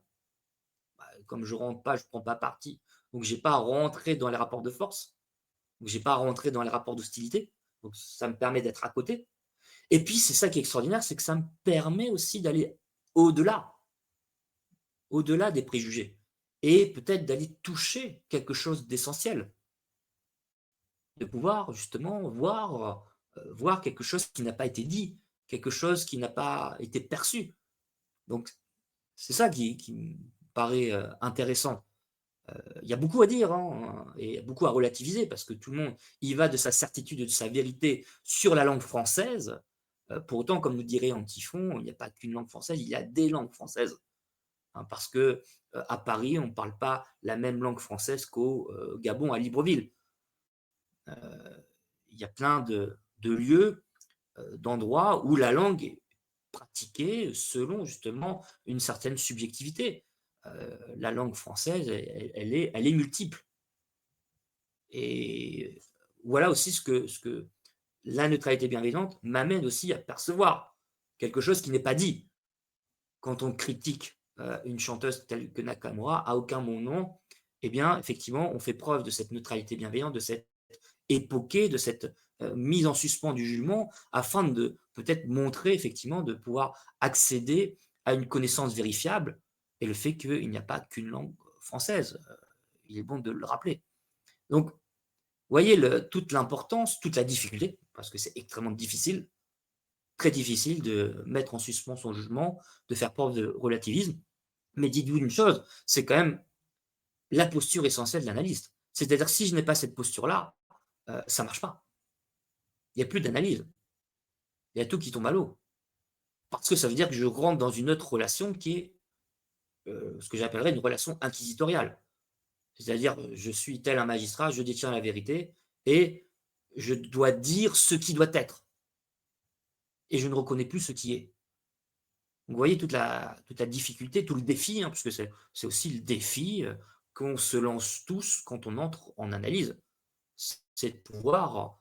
Comme je rentre pas, je ne prends pas parti. Donc, je n'ai pas à rentrer dans les rapports de force. Donc, je n'ai pas à rentrer dans les rapports d'hostilité. Donc, ça me permet d'être à côté. Et puis, c'est ça qui est extraordinaire, c'est que ça me permet aussi d'aller au-delà, au-delà des préjugés. Et peut-être d'aller toucher quelque chose d'essentiel. De pouvoir justement voir quelque chose qui n'a pas été dit, quelque chose qui n'a pas été perçu. Donc, c'est ça qui me paraît intéressant. Il y a beaucoup à dire, hein, et beaucoup à relativiser parce que tout le monde y va de sa certitude et de sa vérité sur la langue française. Pour autant, comme nous dirait Antiphon, il n'y a pas qu'une langue française, il y a des langues françaises, hein, parce que à Paris, on ne parle pas la même langue française qu'au Gabon, à Libreville. Il y a plein de lieux, d'endroits où la langue est pratiquée selon justement une certaine subjectivité. La langue française, elle est multiple. Et voilà aussi ce que la neutralité bienveillante m'amène aussi à percevoir. Quelque chose qui n'est pas dit. Quand on critique une chanteuse telle que Nakamura, à aucun moment, eh bien, effectivement, on fait preuve de cette neutralité bienveillante, de cette époquée, de cette mise en suspens du jugement, afin de peut-être montrer, effectivement, de pouvoir accéder à une connaissance vérifiable et le fait qu'il n'y a pas qu'une langue française. Il est bon de le rappeler. Donc, voyez toute l'importance, toute la difficulté, parce que c'est extrêmement difficile, très difficile de mettre en suspens son jugement, de faire preuve de relativisme. Mais dites-vous une chose, c'est quand même la posture essentielle de l'analyste. C'est-à-dire, si je n'ai pas cette posture-là, ça ne marche pas. Il n'y a plus d'analyse. Il y a tout qui tombe à l'eau. Parce que ça veut dire que je rentre dans une autre relation qui est ce que j'appellerais une relation inquisitoriale. C'est-à-dire, je suis tel un magistrat, je détiens la vérité et je dois dire ce qui doit être. Et je ne reconnais plus ce qui est. Vous voyez toute la difficulté, tout le défi, hein, puisque c'est aussi le défi qu'on se lance tous quand on entre en analyse. C'est de pouvoir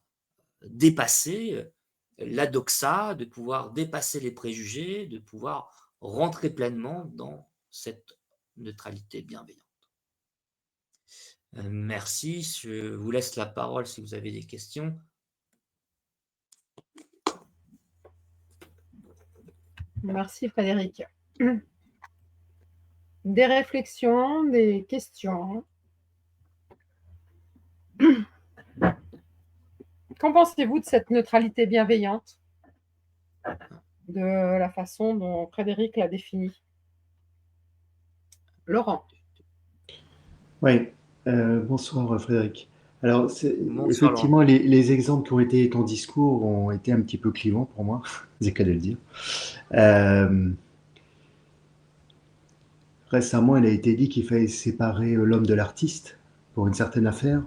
dépasser la doxa, de pouvoir dépasser les préjugés, de pouvoir rentrer pleinement dans cette neutralité bienveillante. Merci, je vous laisse la parole si vous avez des questions. Merci Frédéric. Des réflexions, des questions. Qu'en pensez-vous de cette neutralité bienveillante, de la façon dont Frédéric l'a définie? Laurent. Oui, bonsoir Frédéric. Alors, Bonsoir Laurent. effectivement, les exemples qui ont été ton discours ont été un petit peu clivants pour moi, c'est qu'à de le dire. Euh, Récemment, il a été dit qu'il fallait séparer l'homme de l'artiste pour une certaine affaire.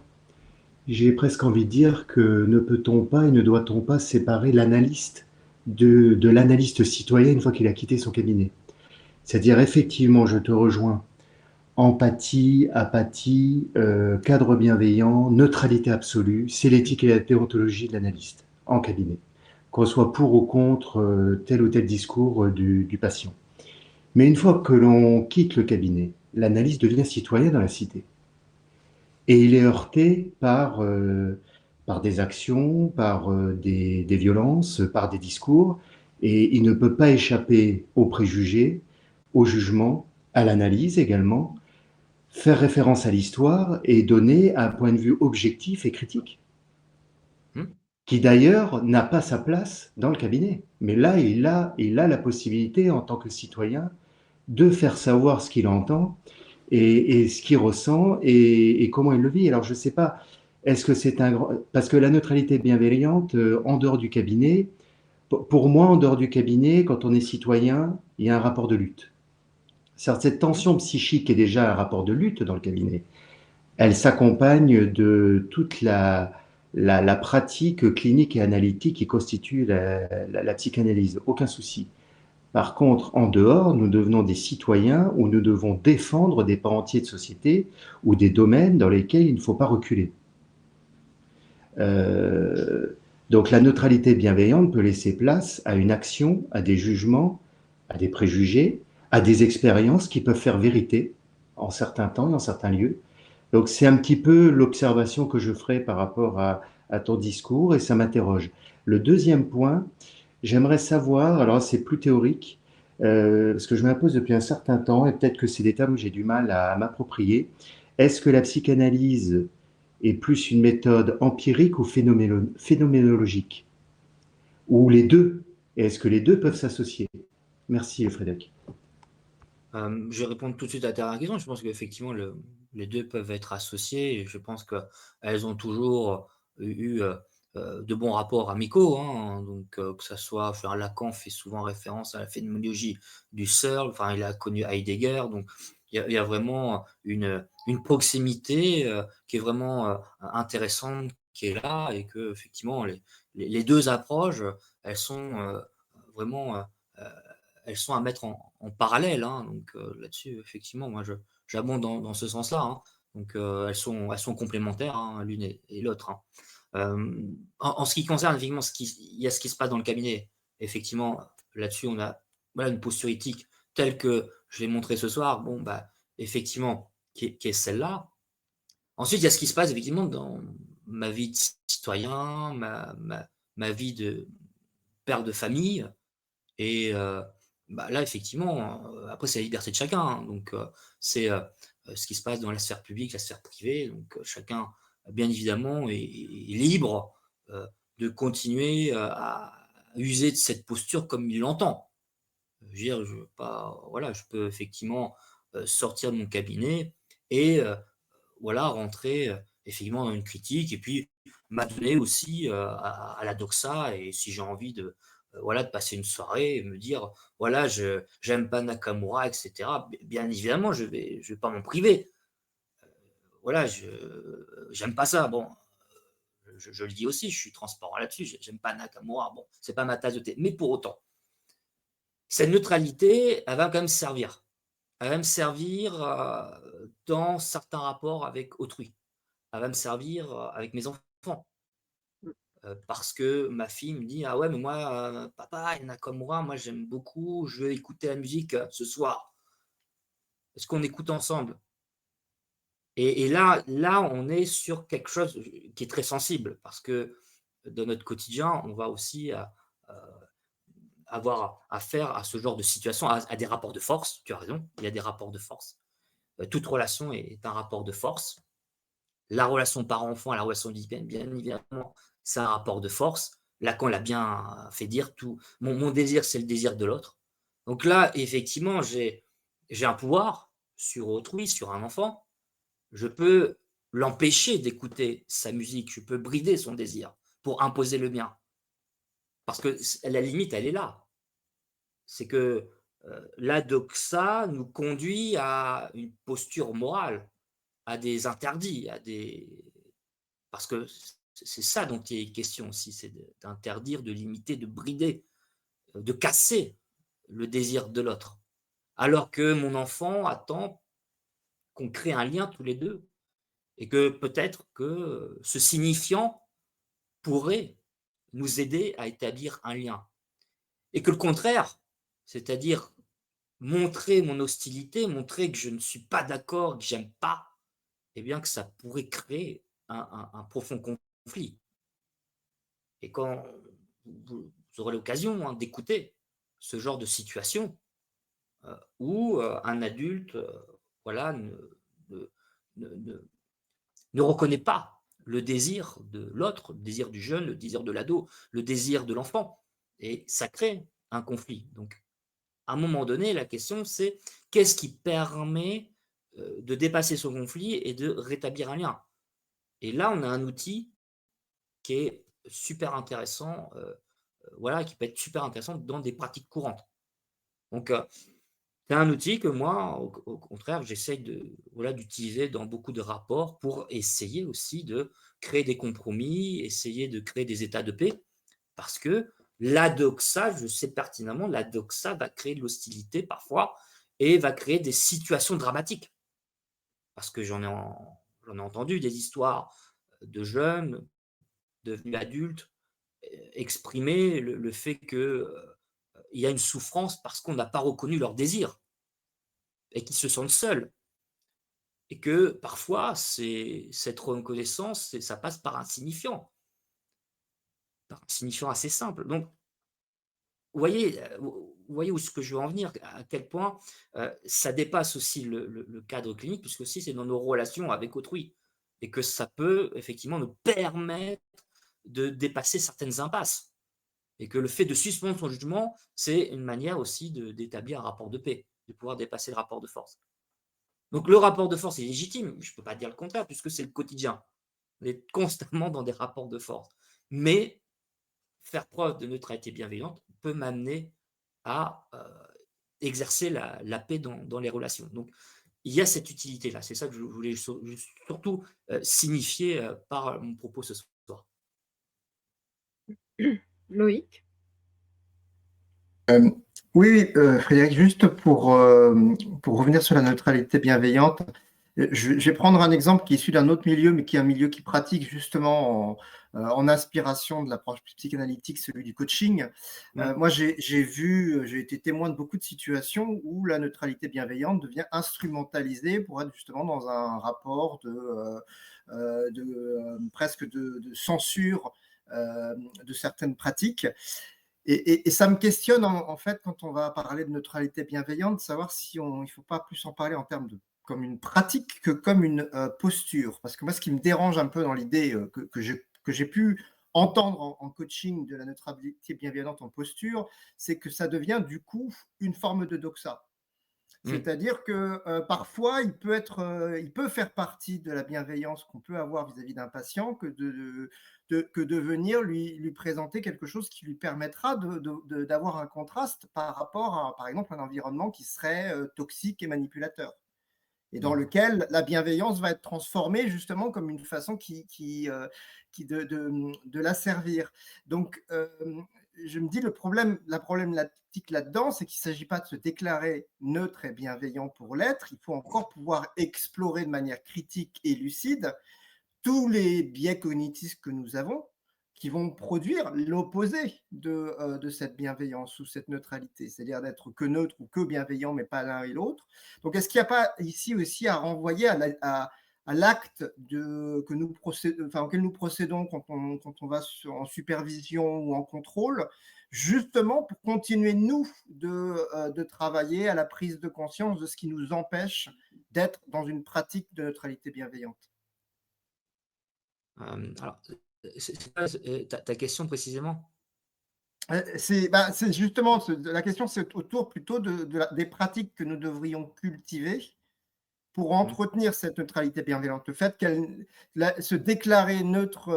J'ai presque envie de dire que ne peut-on pas et ne doit-on pas séparer l'analyste de l'analyste citoyen une fois qu'il a quitté son cabinet? C'est-à-dire, effectivement, je te rejoins. Empathie, apathie, cadre bienveillant, neutralité absolue, c'est l'éthique et la déontologie de l'analyste en cabinet, qu'on soit pour ou contre tel ou tel discours du patient. Mais une fois que l'on quitte le cabinet, l'analyste devient citoyen dans la cité. Et il est heurté par des actions, par des violences, par des discours, et il ne peut pas échapper aux préjugés, au jugement, à l'analyse également, faire référence à l'histoire et donner un point de vue objectif et critique, Hmm. qui d'ailleurs n'a pas sa place dans le cabinet. Mais là, il a la possibilité, en tant que citoyen, de faire savoir ce qu'il entend et ce qu'il ressent et comment il le vit. Alors, je ne sais pas, est-ce que c'est un grand... Parce que la neutralité bienveillante, en dehors du cabinet, pour moi, en dehors du cabinet, quand on est citoyen, il y a un rapport de lutte. Certes, cette Hmm. tension psychique est déjà un rapport de lutte dans le cabinet. Elle s'accompagne de toute la pratique clinique et analytique qui constitue la psychanalyse. Aucun souci. Par contre, en dehors, nous devenons des citoyens où nous devons défendre des pans entiers de société ou des domaines dans lesquels il ne faut pas reculer. Euh, donc la neutralité bienveillante peut laisser place à une action, à des jugements, à des préjugés, à des expériences qui peuvent faire vérité en certains temps et en certains lieux. Donc c'est un petit peu l'observation que je ferai par rapport à ton discours et ça m'interroge. Le deuxième point, j'aimerais savoir, alors c'est plus théorique, parce que je m'impose depuis un certain temps et peut-être que c'est des termes que j'ai du mal à m'approprier. Est-ce que la psychanalyse est plus une méthode empirique ou phénoménologique? Ou les deux? Et est-ce que les deux peuvent s'associer? Merci Frédéric. Je vais répondre tout de suite à ta dernière question. Je pense qu'effectivement, les deux peuvent être associés. Et je pense qu'elles ont toujours eu de bons rapports amicaux, hein. Donc, que ça soit, enfin, Lacan fait souvent référence à la phénoménologie du Searle, enfin, il a connu Heidegger. Donc, il y a vraiment une proximité qui est vraiment intéressante, qui est là, et que effectivement, les deux approches, elles sont vraiment elles sont à mettre en parallèle, hein. Donc, là-dessus, effectivement, moi, j'abonde dans ce sens-là, hein. Donc, elles sont complémentaires, hein, l'une et l'autre, hein. En ce qui concerne effectivement il y a ce qui se passe dans le cabinet. Effectivement, là-dessus, on a, voilà, une posture éthique telle que je l'ai montré ce soir, bon, bah, effectivement, qui est celle-là. Ensuite, il y a ce qui se passe effectivement dans ma vie de citoyen, ma vie de père de famille. Et bah, là, effectivement, après, c'est la liberté de chacun, hein. Donc, c'est ce qui se passe dans la sphère publique, la sphère privée. Donc, chacun, bien évidemment, est libre de continuer à user de cette posture comme il l'entend. Je veux dire, voilà, je peux effectivement sortir de mon cabinet et voilà, rentrer effectivement dans une critique et puis m'adonner aussi à la doxa. Et si j'ai envie voilà, de passer une soirée et me dire, voilà, j'aime pas Nakamura, etc. Bien évidemment, je vais pas m'en priver. Voilà, j'aime pas ça. Bon, je le dis aussi, je suis transparent là-dessus. J'aime pas Nakamura. Bon, c'est pas ma tasse de thé. Mais pour autant, cette neutralité, elle va quand même servir. Elle va me servir dans certains rapports avec autrui. Elle va me servir avec mes enfants. Parce que ma fille me dit: «Ah ouais, mais moi, papa, il y en a comme moi j'aime beaucoup, je veux écouter la musique ce soir. Est-ce qu'on écoute ensemble?» Et là, on est sur quelque chose qui est très sensible parce que dans notre quotidien, on va aussi avoir affaire à ce genre de situation, à des rapports de force. Tu as raison, il y a des rapports de force. Toute relation est un rapport de force. La relation parent-enfant, la relation lesbienne, bien évidemment, c'est un rapport de force. Lacan l'a bien fait dire, tout mon désir, c'est le désir de l'autre. Donc là, effectivement, j'ai un pouvoir sur autrui, sur un enfant. Je peux l'empêcher d'écouter sa musique, je peux brider son désir pour imposer le mien. Parce que la limite, elle est là. C'est que la doxa nous conduit à une posture morale, à des interdits, parce que c'est ça dont il est question aussi, c'est d'interdire, de limiter, de brider, de casser le désir de l'autre. Alors que mon enfant attend qu'on crée un lien tous les deux et que peut-être que ce signifiant pourrait nous aider à établir un lien. Et que le contraire, c'est-à-dire montrer mon hostilité, montrer que je ne suis pas d'accord, que j'aime pas, eh bien que ça pourrait créer un profond conflit. Et quand vous aurez l'occasion d'écouter ce genre de situation où un adulte voilà, ne, ne, ne reconnaît pas le désir de l'autre, le désir du jeune, le désir de l'ado, le désir de l'enfant. Et ça crée un conflit. Donc, à un moment donné, la question, c'est qu'est-ce qui permet de dépasser ce conflit et de rétablir un lien. Et là, on a un outil qui est super intéressant, voilà, qui peut être super intéressant dans des pratiques courantes. Donc, c'est un outil que moi, au contraire, j'essaye voilà, d'utiliser dans beaucoup de rapports pour essayer aussi de créer des compromis, essayer de créer des états de paix, parce que la doxa, je sais pertinemment, la doxa va créer de l'hostilité parfois et va créer des situations dramatiques. Parce que j'en ai entendu des histoires de jeunes devenus adultes exprimer le fait qu'il y a une souffrance parce qu'on n'a pas reconnu leur désir et qu'ils se sentent seuls. Et que parfois, cette reconnaissance, ça passe par un signifiant assez simple. Donc, vous voyez où ce que je veux en venir, à quel point ça dépasse aussi le cadre clinique, puisque aussi c'est dans nos relations avec autrui, et que ça peut effectivement nous permettre de dépasser certaines impasses, et que le fait de suspendre son jugement, c'est une manière aussi d'établir un rapport de paix, de pouvoir dépasser le rapport de force. Donc le rapport de force est légitime, je ne peux pas dire le contraire, puisque c'est le quotidien. On est constamment dans des rapports de force. Mais faire preuve de neutralité bienveillante peut m'amener à exercer la paix dans les relations. Donc, il y a cette utilité-là. C'est ça que je voulais surtout signifier par mon propos ce soir. Loïc? Oui, oui, Frédéric, juste pour revenir sur la neutralité bienveillante, je vais prendre un exemple qui est issu d'un autre milieu, mais qui est un milieu qui pratique justement en inspiration de l'approche psychanalytique, celui du coaching. Moi, j'ai été témoin de beaucoup de situations où la neutralité bienveillante devient instrumentalisée pour être justement dans un rapport presque de censure de certaines pratiques. Et ça me questionne en fait quand on va parler de neutralité bienveillante, de savoir si il ne faut pas plus en parler en termes de comme une pratique que comme une posture. Parce que moi, ce qui me dérange un peu dans l'idée que j'ai pu entendre en coaching de la neutralité bienveillante en posture, c'est que ça devient du coup une forme de doxa. C'est-à-dire que parfois, il peut faire partie de la bienveillance qu'on peut avoir vis-à-vis d'un patient que de venir lui présenter quelque chose qui lui permettra d'avoir un contraste par rapport à, par exemple, un environnement qui serait toxique et manipulateur. Et dans lequel la bienveillance va être transformée justement comme une façon de la servir. Donc, je me dis, la problématique là-dedans, c'est qu'il ne s'agit pas de se déclarer neutre et bienveillant pour l'être. Il faut encore pouvoir explorer de manière critique et lucide tous les biais cognitifs que nous avons qui vont produire l'opposé de cette bienveillance ou cette neutralité, c'est-à-dire d'être que neutre ou que bienveillant, mais pas l'un et l'autre. Donc, est-ce qu'il n'y a pas ici aussi à renvoyer à à l'acte auquel nous procédons quand on va en supervision ou en contrôle, justement pour continuer, nous, de travailler à la prise de conscience de ce qui nous empêche d'être dans une pratique de neutralité bienveillante. Alors, c'est quoi ta question précisément? C'est justement, la question, c'est autour plutôt des pratiques que nous devrions cultiver pour Mmh. entretenir cette neutralité bienveillante. Le fait se déclarer neutre,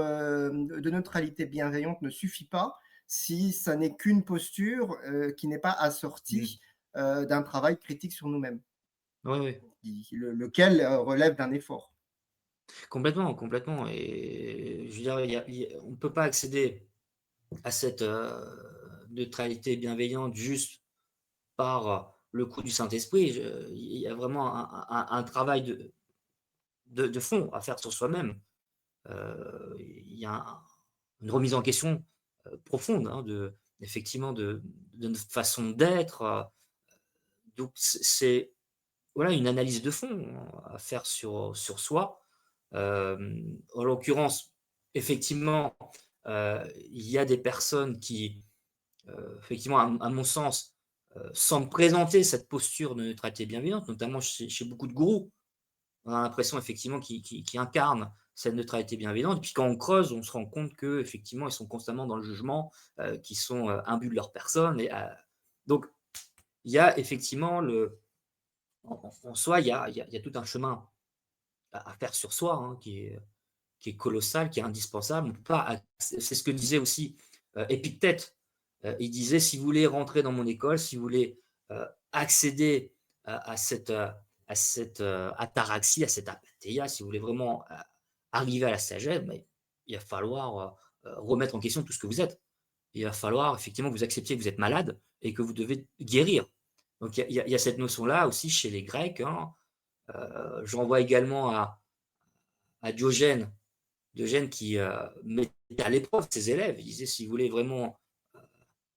de neutralité bienveillante ne suffit pas si ça n'est qu'une posture qui n'est pas Mmh. assortie d'un travail critique sur nous-mêmes, Oui, oui, lequel relève d'un effort. complètement, complètement et je veux dire, on ne peut pas accéder à cette, neutralité bienveillante juste par le coup du Saint-Esprit. Il y a vraiment un travail de fond à faire sur soi-même. Il y a une remise en question profonde hein, effectivement de notre façon d'être. Donc c'est voilà une analyse de fond à faire sur soi. En l'occurrence, effectivement, il y a des personnes qui, effectivement, à mon sens, semblent présenter cette posture de neutralité bienveillante, notamment chez beaucoup de gourous. On a l'impression effectivement qu'ils incarnent cette neutralité bienveillante. Et puis quand on creuse, on se rend compte qu'effectivement, ils sont constamment dans le jugement, qu'ils sont imbus de leur personne. Donc, il y a effectivement en soi, il y a tout un chemin à faire sur soi hein, qui est colossal, qui est indispensable. On peut pas, c'est ce que disait aussi Épictète. Il disait, si vous voulez rentrer dans mon école, si vous voulez accéder à cette ataraxie, à cette apathéia, si vous voulez vraiment arriver à la sagesse, mais il va falloir remettre en question tout ce que vous êtes. Il va falloir effectivement que vous acceptiez que vous êtes malade et que vous devez guérir. Donc il y a cette notion-là aussi chez les Grecs. Hein. Je renvoie également à Diogène qui mettait à l'épreuve ses élèves. Il disait, si vous voulez vraiment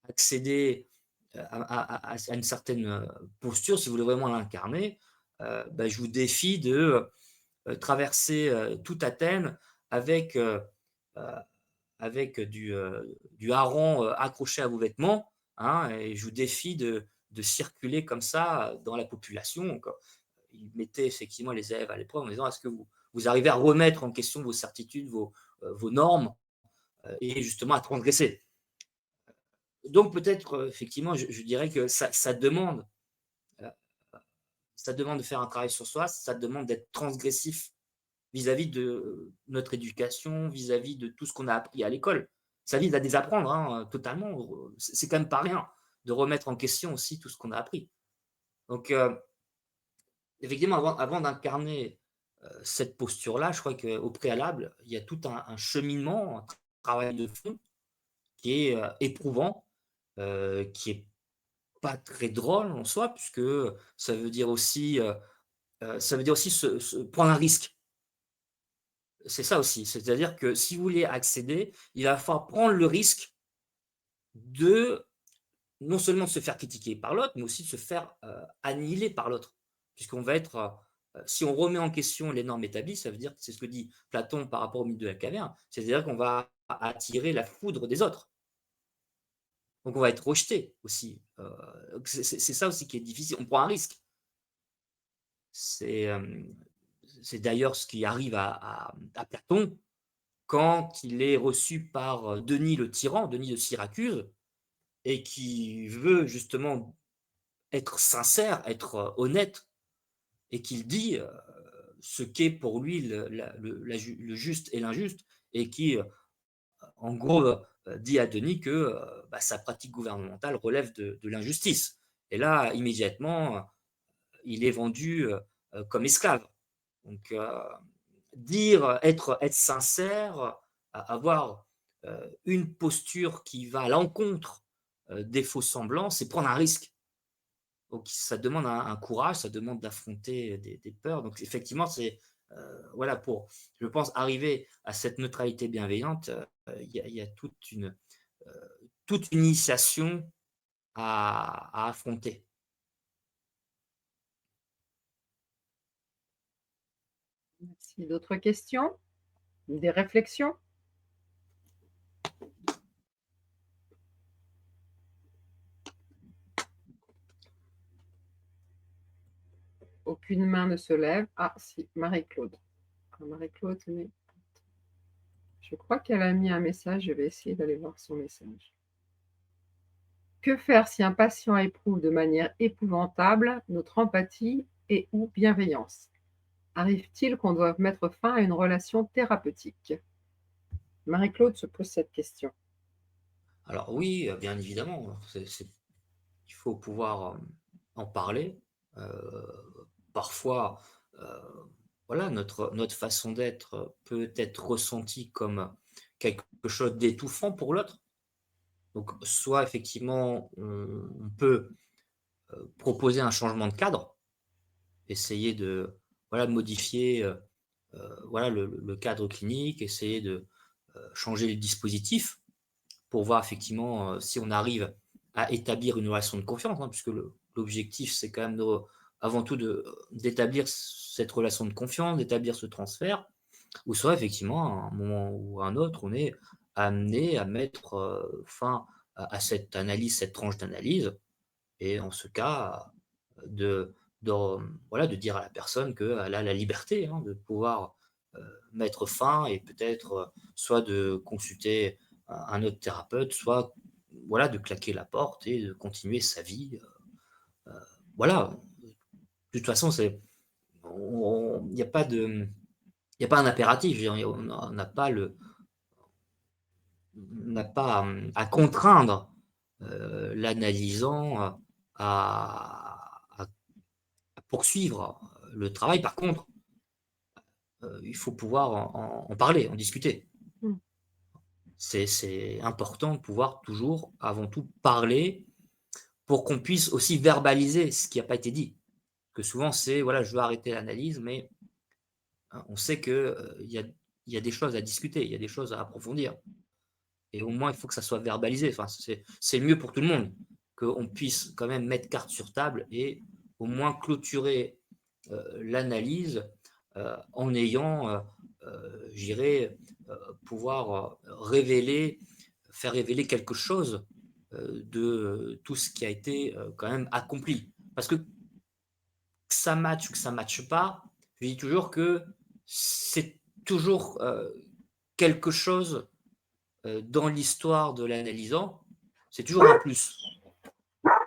accéder à une certaine posture, si vous voulez vraiment l'incarner, bah, je vous défie de traverser toute Athènes avec, euh, avec du hareng accroché à vos vêtements, hein, et je vous défie de circuler comme ça dans la population. Donc, il mettait effectivement les élèves à l'épreuve en disant est-ce que vous arrivez à remettre en question vos certitudes, vos normes, et justement à transgresser. Donc peut-être effectivement, je dirais que euh, ça demande de faire un travail sur soi, ça demande d'être transgressif vis-à-vis de notre éducation, vis-à-vis de tout ce qu'on a appris à l'école. Ça vise à désapprendre hein, totalement. C'est quand même pas rien de remettre en question aussi tout ce qu'on a appris. Donc, effectivement, avant d'incarner cette posture-là, je crois qu'au préalable, il y a tout un cheminement, un travail de fond qui est éprouvant, qui est pas très drôle en soi, puisque ça veut dire aussi, prendre un risque. C'est ça aussi. C'est-à-dire que si vous voulez accéder, il va falloir prendre le risque de non seulement se faire critiquer par l'autre, mais aussi de se faire annihiler par l'autre. Puisqu'on va être, si on remet en question les normes établies, ça veut dire, c'est ce que dit Platon par rapport au mythe de la caverne, c'est-à-dire qu'on va attirer la foudre des autres. Donc on va être rejeté aussi. C'est ça aussi qui est difficile. On prend un risque. C'est d'ailleurs ce qui arrive à Platon quand il est reçu par Denis le tyran, Denis de Syracuse, et qui veut justement être sincère, être honnête, et qu'il dit ce qu'est pour lui le juste et l'injuste, et qui, en gros, dit à Denis que sa pratique gouvernementale relève de l'injustice. Et là, immédiatement, il est vendu comme esclave. Donc, dire, être sincère, avoir une posture qui va à l'encontre des faux semblants, c'est prendre un risque. Donc, ça demande un courage, ça demande d'affronter des peurs. Donc, effectivement, c'est voilà, pour, je pense, arriver à cette neutralité bienveillante, il y a toute une initiation à affronter. Merci. Merci. D'autres questions? Des réflexions? Aucune main ne se lève. Ah si, Marie-Claude. Ah, Marie-Claude, mais je crois qu'elle a mis un message. Je vais essayer d'aller voir son message. Que faire si un patient éprouve de manière épouvantable notre empathie et ou bienveillance? Arrive-t-il qu'on doive mettre fin à une relation thérapeutique? Marie-Claude se pose cette question. Alors oui, bien évidemment, il faut pouvoir en parler. Parfois, voilà, notre façon d'être peut être ressentie comme quelque chose d'étouffant pour l'autre. Donc, soit effectivement, on peut proposer un changement de cadre, essayer de, voilà, de modifier voilà, le cadre clinique, essayer de changer les dispositifs pour voir effectivement si on arrive à établir une relation de confiance, hein, puisque l'objectif, c'est quand même avant tout d'établir cette relation de confiance, d'établir ce transfert, ou soit effectivement, à un moment ou à un autre, on est amené à mettre fin à cette analyse, cette tranche d'analyse, et en ce cas, de, de, voilà, de dire à la personne qu'elle a la liberté, hein, de pouvoir mettre fin et peut-être soit de consulter un autre thérapeute, soit voilà, de claquer la porte et de continuer sa vie. Voilà. De toute façon, il n'y a pas de, il y a pas un impératif. Je veux dire, on n'a pas à contraindre l'analysant à poursuivre le travail. Par contre, il faut pouvoir en parler, en discuter. Mm. C'est important de pouvoir toujours, avant tout, parler pour qu'on puisse aussi verbaliser ce qui n'a pas été dit. Que souvent, c'est, voilà, je veux arrêter l'analyse, mais on sait qu'il y a des choses à discuter, il y a des choses à approfondir. Et au moins, il faut que ça soit verbalisé. Enfin, c'est mieux pour tout le monde qu'on puisse quand même mettre carte sur table et au moins clôturer l'analyse en ayant, j'irais, pouvoir faire révéler quelque chose de tout ce qui a été quand même accompli. Parce que ça matche ou que ça ne matche pas, je dis toujours que c'est toujours quelque chose dans l'histoire de l'analysant, c'est toujours un plus.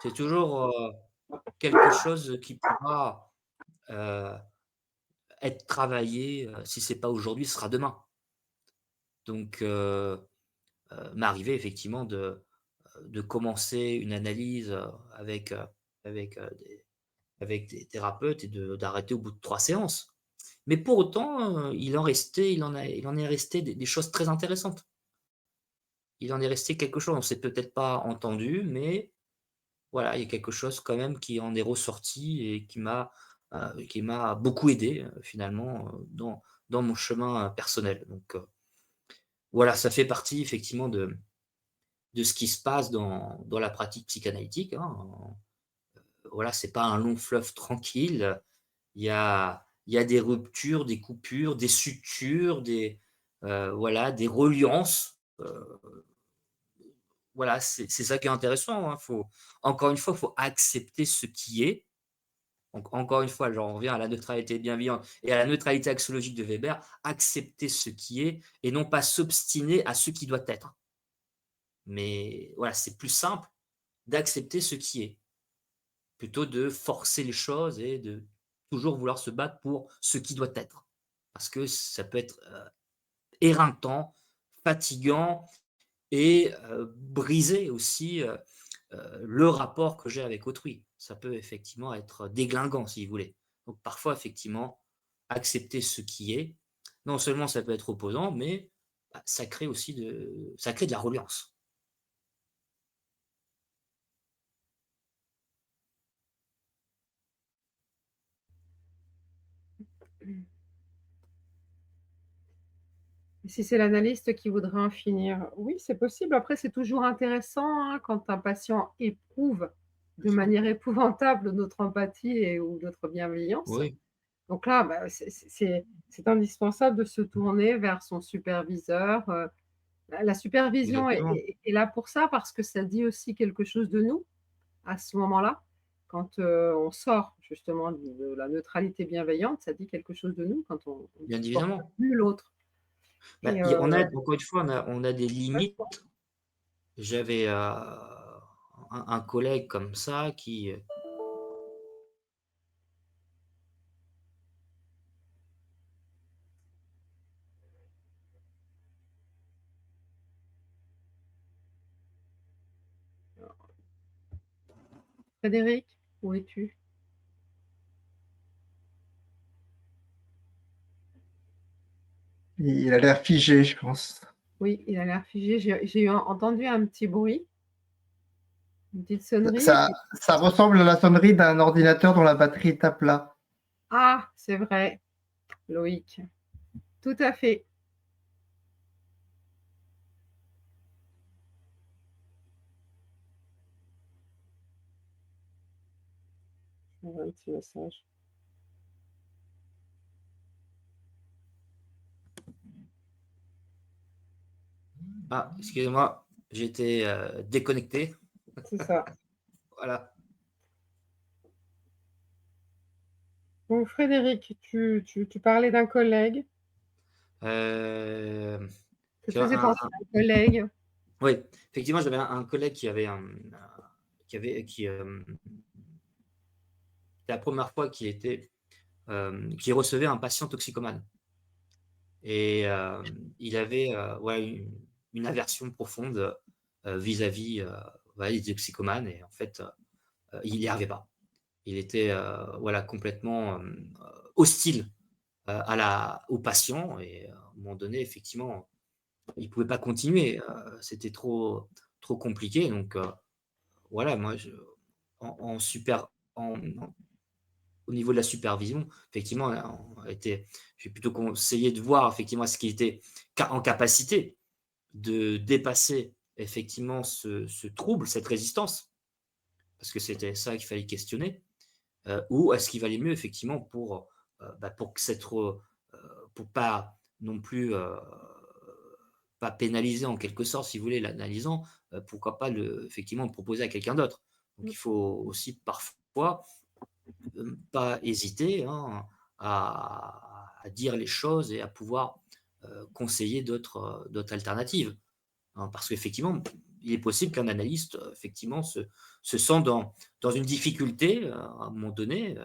C'est toujours quelque chose qui pourra être travaillé. Si ce n'est pas aujourd'hui, ce sera demain. Donc, m'arriver effectivement de commencer une analyse avec, avec des thérapeutes et d'arrêter au bout de 3 séances. Mais pour autant, il en est resté des choses très intéressantes. Il en est resté quelque chose. On ne s'est peut-être pas entendu, mais voilà, il y a quelque chose quand même qui en est ressorti et qui m'a beaucoup aidé, finalement, dans mon chemin personnel. Donc, voilà, ça fait partie effectivement de ce qui se passe dans la pratique psychanalytique, hein. Voilà, c'est pas un long fleuve tranquille. Il y a des ruptures, des coupures, des sutures, voilà, des reliances. Voilà, c'est ça qui est intéressant, hein. Encore une fois, il faut accepter ce qui est. Donc, encore une fois, j'en reviens à la neutralité bienveillante et à la neutralité axiologique de Weber, accepter ce qui est et non pas s'obstiner à ce qui doit être. Mais voilà, c'est plus simple d'accepter ce qui est, plutôt de forcer les choses et de toujours vouloir se battre pour ce qui doit être. Parce que ça peut être éreintant, fatigant et briser aussi le rapport que j'ai avec autrui. Ça peut effectivement être déglinguant, si vous voulez. Donc parfois, effectivement, accepter ce qui est, non seulement ça peut être opposant, mais ça crée aussi ça crée de la reliance. Et si c'est l'analyste qui voudrait en finir, oui, c'est possible. Après, c'est toujours intéressant, hein, quand un patient éprouve de Bien sûr. manière épouvantable notre empathie et ou notre bienveillance. Oui, Donc là, bah, c'est indispensable de se tourner vers son superviseur. La supervision est Exactement. est est là pour ça, parce que ça dit aussi quelque chose de nous, à ce moment-là. Quand, on sort justement de la neutralité bienveillante, ça dit quelque chose de nous quand on ne Bien supporte évidemment. plus l'autre Bah, et on a encore une fois, on a des limites. exactement. J'avais, un collègue comme ça qui, Frédéric, où es-tu? Il a l'air figé, je pense. Oui, il a l'air figé. J'ai entendu un petit bruit, une petite sonnerie Ça, et ça ressemble à la sonnerie d'un ordinateur dont la batterie est à plat. ah! C'est vrai, Loïc, tout à fait. Je un petit message. ah, excusez-moi, j'étais, déconnecté. C'est ça. Voilà. Donc Frédéric, tu parlais d'un collègue, Hem, ça te j'avais faisait penser à un collègue. oui, effectivement, j'avais un collègue qui avait c'était la première fois qu'il recevait un patient toxicomane et il avait, ouais, une aversion profonde, vis-à-vis, voilà, des toxicomanes et en fait, il n'y arrivait pas. Il était, voilà, complètement, hostile, aux patients et à un moment donné, effectivement, il pouvait pas continuer, c'était trop compliqué donc voilà, moi je en super en au niveau de la supervision, effectivement, j'ai plutôt conseillé de voir effectivement est-ce qu'il était en capacité de dépasser effectivement ce trouble, cette résistance, parce que c'était ça qu'il fallait questionner, ou est-ce qu'il valait mieux effectivement pour que pour pas non plus, pas pénaliser en quelque sorte, si vous voulez, l'analysant, pourquoi pas effectivement le proposer à quelqu'un d'autre. Donc Mmh, il faut aussi parfois pas hésiter, hein, à dire les choses et à pouvoir conseiller d'autres alternatives. Hein, parce qu'effectivement, il est possible qu'un analyste, effectivement, se sent dans une difficulté à un moment donné,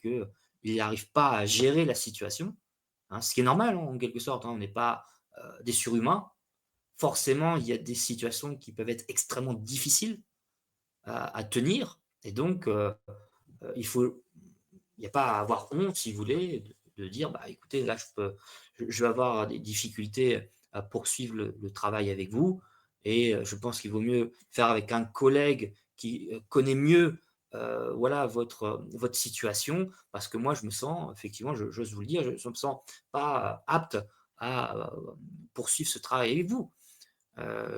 qu'il n'arrive pas à gérer la situation, hein, ce qui est normal, hein, en quelque sorte. Hein, on n'est pas des surhumains. Forcément, il y a des situations qui peuvent être extrêmement difficiles à tenir. Et donc, il n'y a pas à avoir honte, si vous voulez, de dire, bah, écoutez, là, je vais avoir des difficultés à poursuivre le travail avec vous. Et je pense qu'il vaut mieux faire avec un collègue qui connaît mieux voilà, votre situation, parce que moi, je me sens, effectivement, j'ose vous le dire, je ne me sens pas apte à poursuivre ce travail avec vous.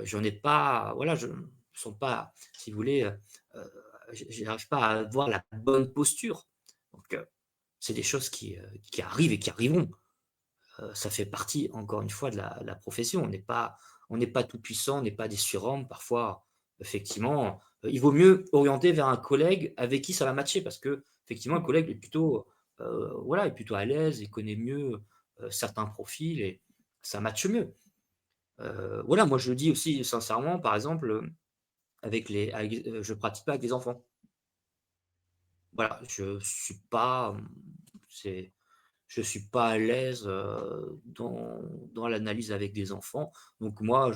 J'en ai pas, voilà, je ne sens pas, si vous voulez, je n'arrive pas à avoir la bonne posture. Donc, c'est des choses qui arrivent et qui arriveront. Ça fait partie, encore une fois, de la profession. On n'est pas tout puissant, on n'est pas des surhommes. Parfois, effectivement, il vaut mieux orienter vers un collègue avec qui ça va matcher parce que effectivement, le mmh. collègue est plutôt, voilà, est plutôt à l'aise, il connaît mieux, certains profils et ça matche mieux. Voilà, moi, je le dis aussi sincèrement, par exemple, je pratique pas avec les enfants. Voilà, c'est je suis pas à l'aise, dans l'analyse avec des enfants. Donc moi,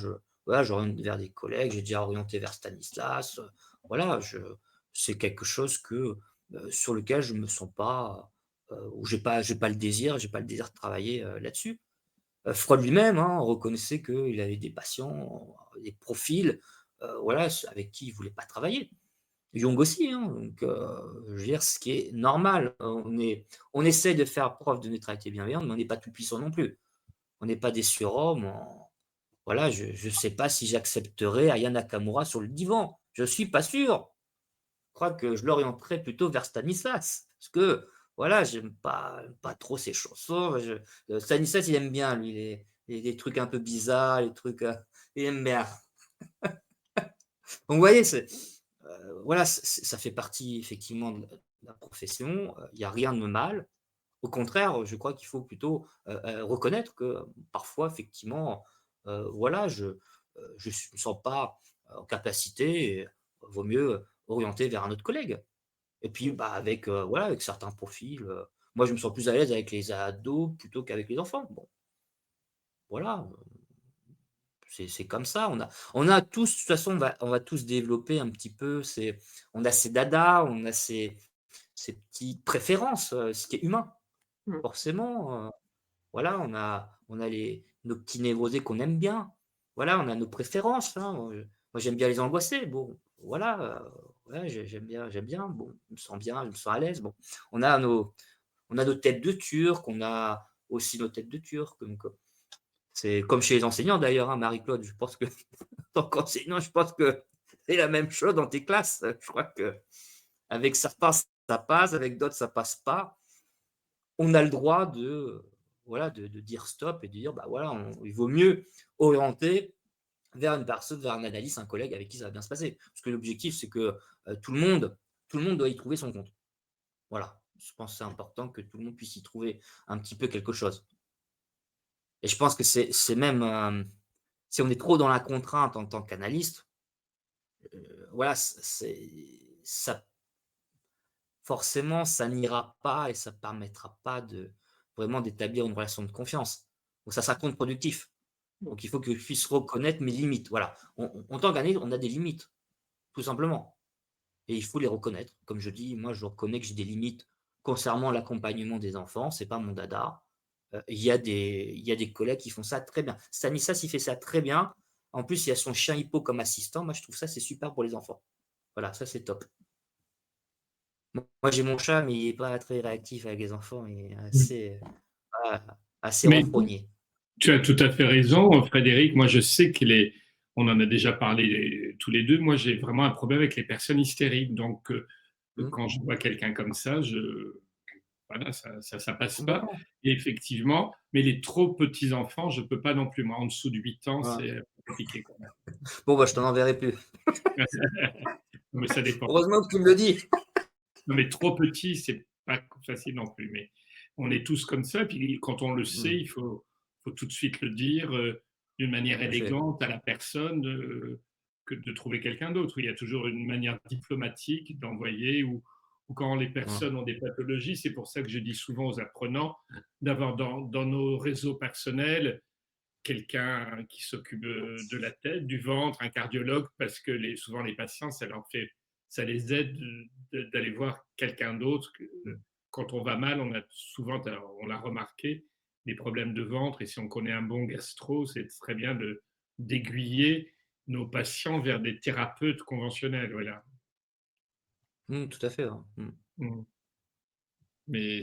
voilà, j'oriente vers des collègues, j'ai déjà orienté vers Stanislas, voilà, c'est quelque chose sur lequel je me sens pas, où j'ai pas le désir de travailler, là-dessus. Freud lui-même, hein, reconnaissait qu'il avait des patients, des profils, voilà, avec qui il voulait pas travailler. Jung aussi, hein, donc je veux dire, ce qui est normal. On essaie de faire preuve de neutralité bienveillante, mais on n'est pas tout puissant non plus. On n'est pas des surhommes, voilà, je ne sais pas si j'accepterais Aya Nakamura sur le divan. Je suis pas sûr. Je crois que je l'orienterais plutôt vers Stanislas. Parce que, voilà, j'aime pas trop ces chansons. Stanislas, il aime bien, lui, les trucs un peu bizarres, les trucs, il aime bien. Donc, vous voyez, voilà, ça fait partie effectivement de la profession. Il y a rien de mal. Au contraire, je crois qu'il faut plutôt, reconnaître que parfois, effectivement, voilà, je me sens pas en capacité et vaut mieux orienter vers un autre collègue. Et puis, bah, avec, voilà, avec certains profils, moi, je me sens plus à l'aise avec les ados plutôt qu'avec les enfants. Bon, voilà, c'est comme ça. On a tous, de toute façon, on va tous développer un petit peu on a ces dadas, on a ces petites préférences, ce qui est humain. Mmh. Forcément, voilà, on a nos petits névrosés qu'on aime bien. Voilà, on a nos préférences, hein. Moi, j'aime bien les angoissés. Bon, voilà, ouais, j'aime bien. Bon, je me sens bien, je me sens à l'aise. Bon, on a nos têtes de Turc, on a aussi nos têtes de Turc. Donc, c'est comme chez les enseignants d'ailleurs, hein, Marie-Claude. Je pense que, en tant qu'enseignant, je pense que c'est la même chose dans tes classes. Je crois que avec certains, ça passe, avec d'autres, ça passe pas. On a le droit voilà, de dire stop et de dire, bah voilà, il vaut mieux orienter vers une personne, vers un analyste, un collègue avec qui ça va bien se passer. Parce que l'objectif, c'est que tout le monde doit y trouver son compte. Voilà. Je pense que c'est important que tout le monde puisse y trouver un petit peu quelque chose. Et je pense que c'est même, si on est trop dans la contrainte en tant qu'analyste, voilà, ça, forcément, ça n'ira pas et ça ne permettra pas vraiment d'établir une relation de confiance. Donc ça sera contre-productif. Mmh. Donc il faut que je puisse reconnaître mes limites. Voilà. En tant qu'analyste, on a des limites, tout simplement. Et il faut les reconnaître. Comme je dis, moi, je reconnais que j'ai des limites concernant l'accompagnement des enfants. C'est pas mon dada. Il y a des collègues qui font ça très bien. Stanislas, il fait ça très bien. En plus, il y a son chien hippo comme assistant. Moi, je trouve ça, c'est super pour les enfants. Voilà, ça, c'est top. Moi, j'ai mon chat, mais il n'est pas très réactif avec les enfants. Il est assez Mais renfrogné. tu as tout à fait raison, Frédéric. Moi, je sais on en a déjà parlé tous les deux. Moi, j'ai vraiment un problème avec les personnes hystériques. Donc, Mmh, quand je vois quelqu'un comme ça, voilà, ça passe pas. complètement. Et effectivement, mais les trop petits enfants, je peux pas non plus. Moi, en dessous de 8 ans, Voilà. c'est compliqué quand Bon, bah, je t'en enverrai plus. même. Mais ça dépend. Heureusement que tu me le dis. Non, mais trop petit, c'est pas facile non plus. Mais on est tous comme ça. Puis quand on le sait, Mmh, faut tout de suite le dire d'une manière tout à fait. élégante à la personne que de trouver quelqu'un d'autre. Il y a toujours une manière diplomatique d'envoyer ou quand les Mmh, personnes ont des pathologies. C'est pour ça que je dis souvent aux apprenants d'avoir dans nos réseaux personnels quelqu'un qui s'occupe de la tête, du ventre, un cardiologue, parce que souvent les patients, ça les aide d'aller voir quelqu'un d'autre. Quand on va mal, on a souvent, on l'a remarqué, des problèmes de ventre, et si on connaît un bon gastro, c'est très bien d'aiguiller nos patients vers des thérapeutes conventionnels. Voilà. tout à fait, ouais. Mmh. Mm. Mais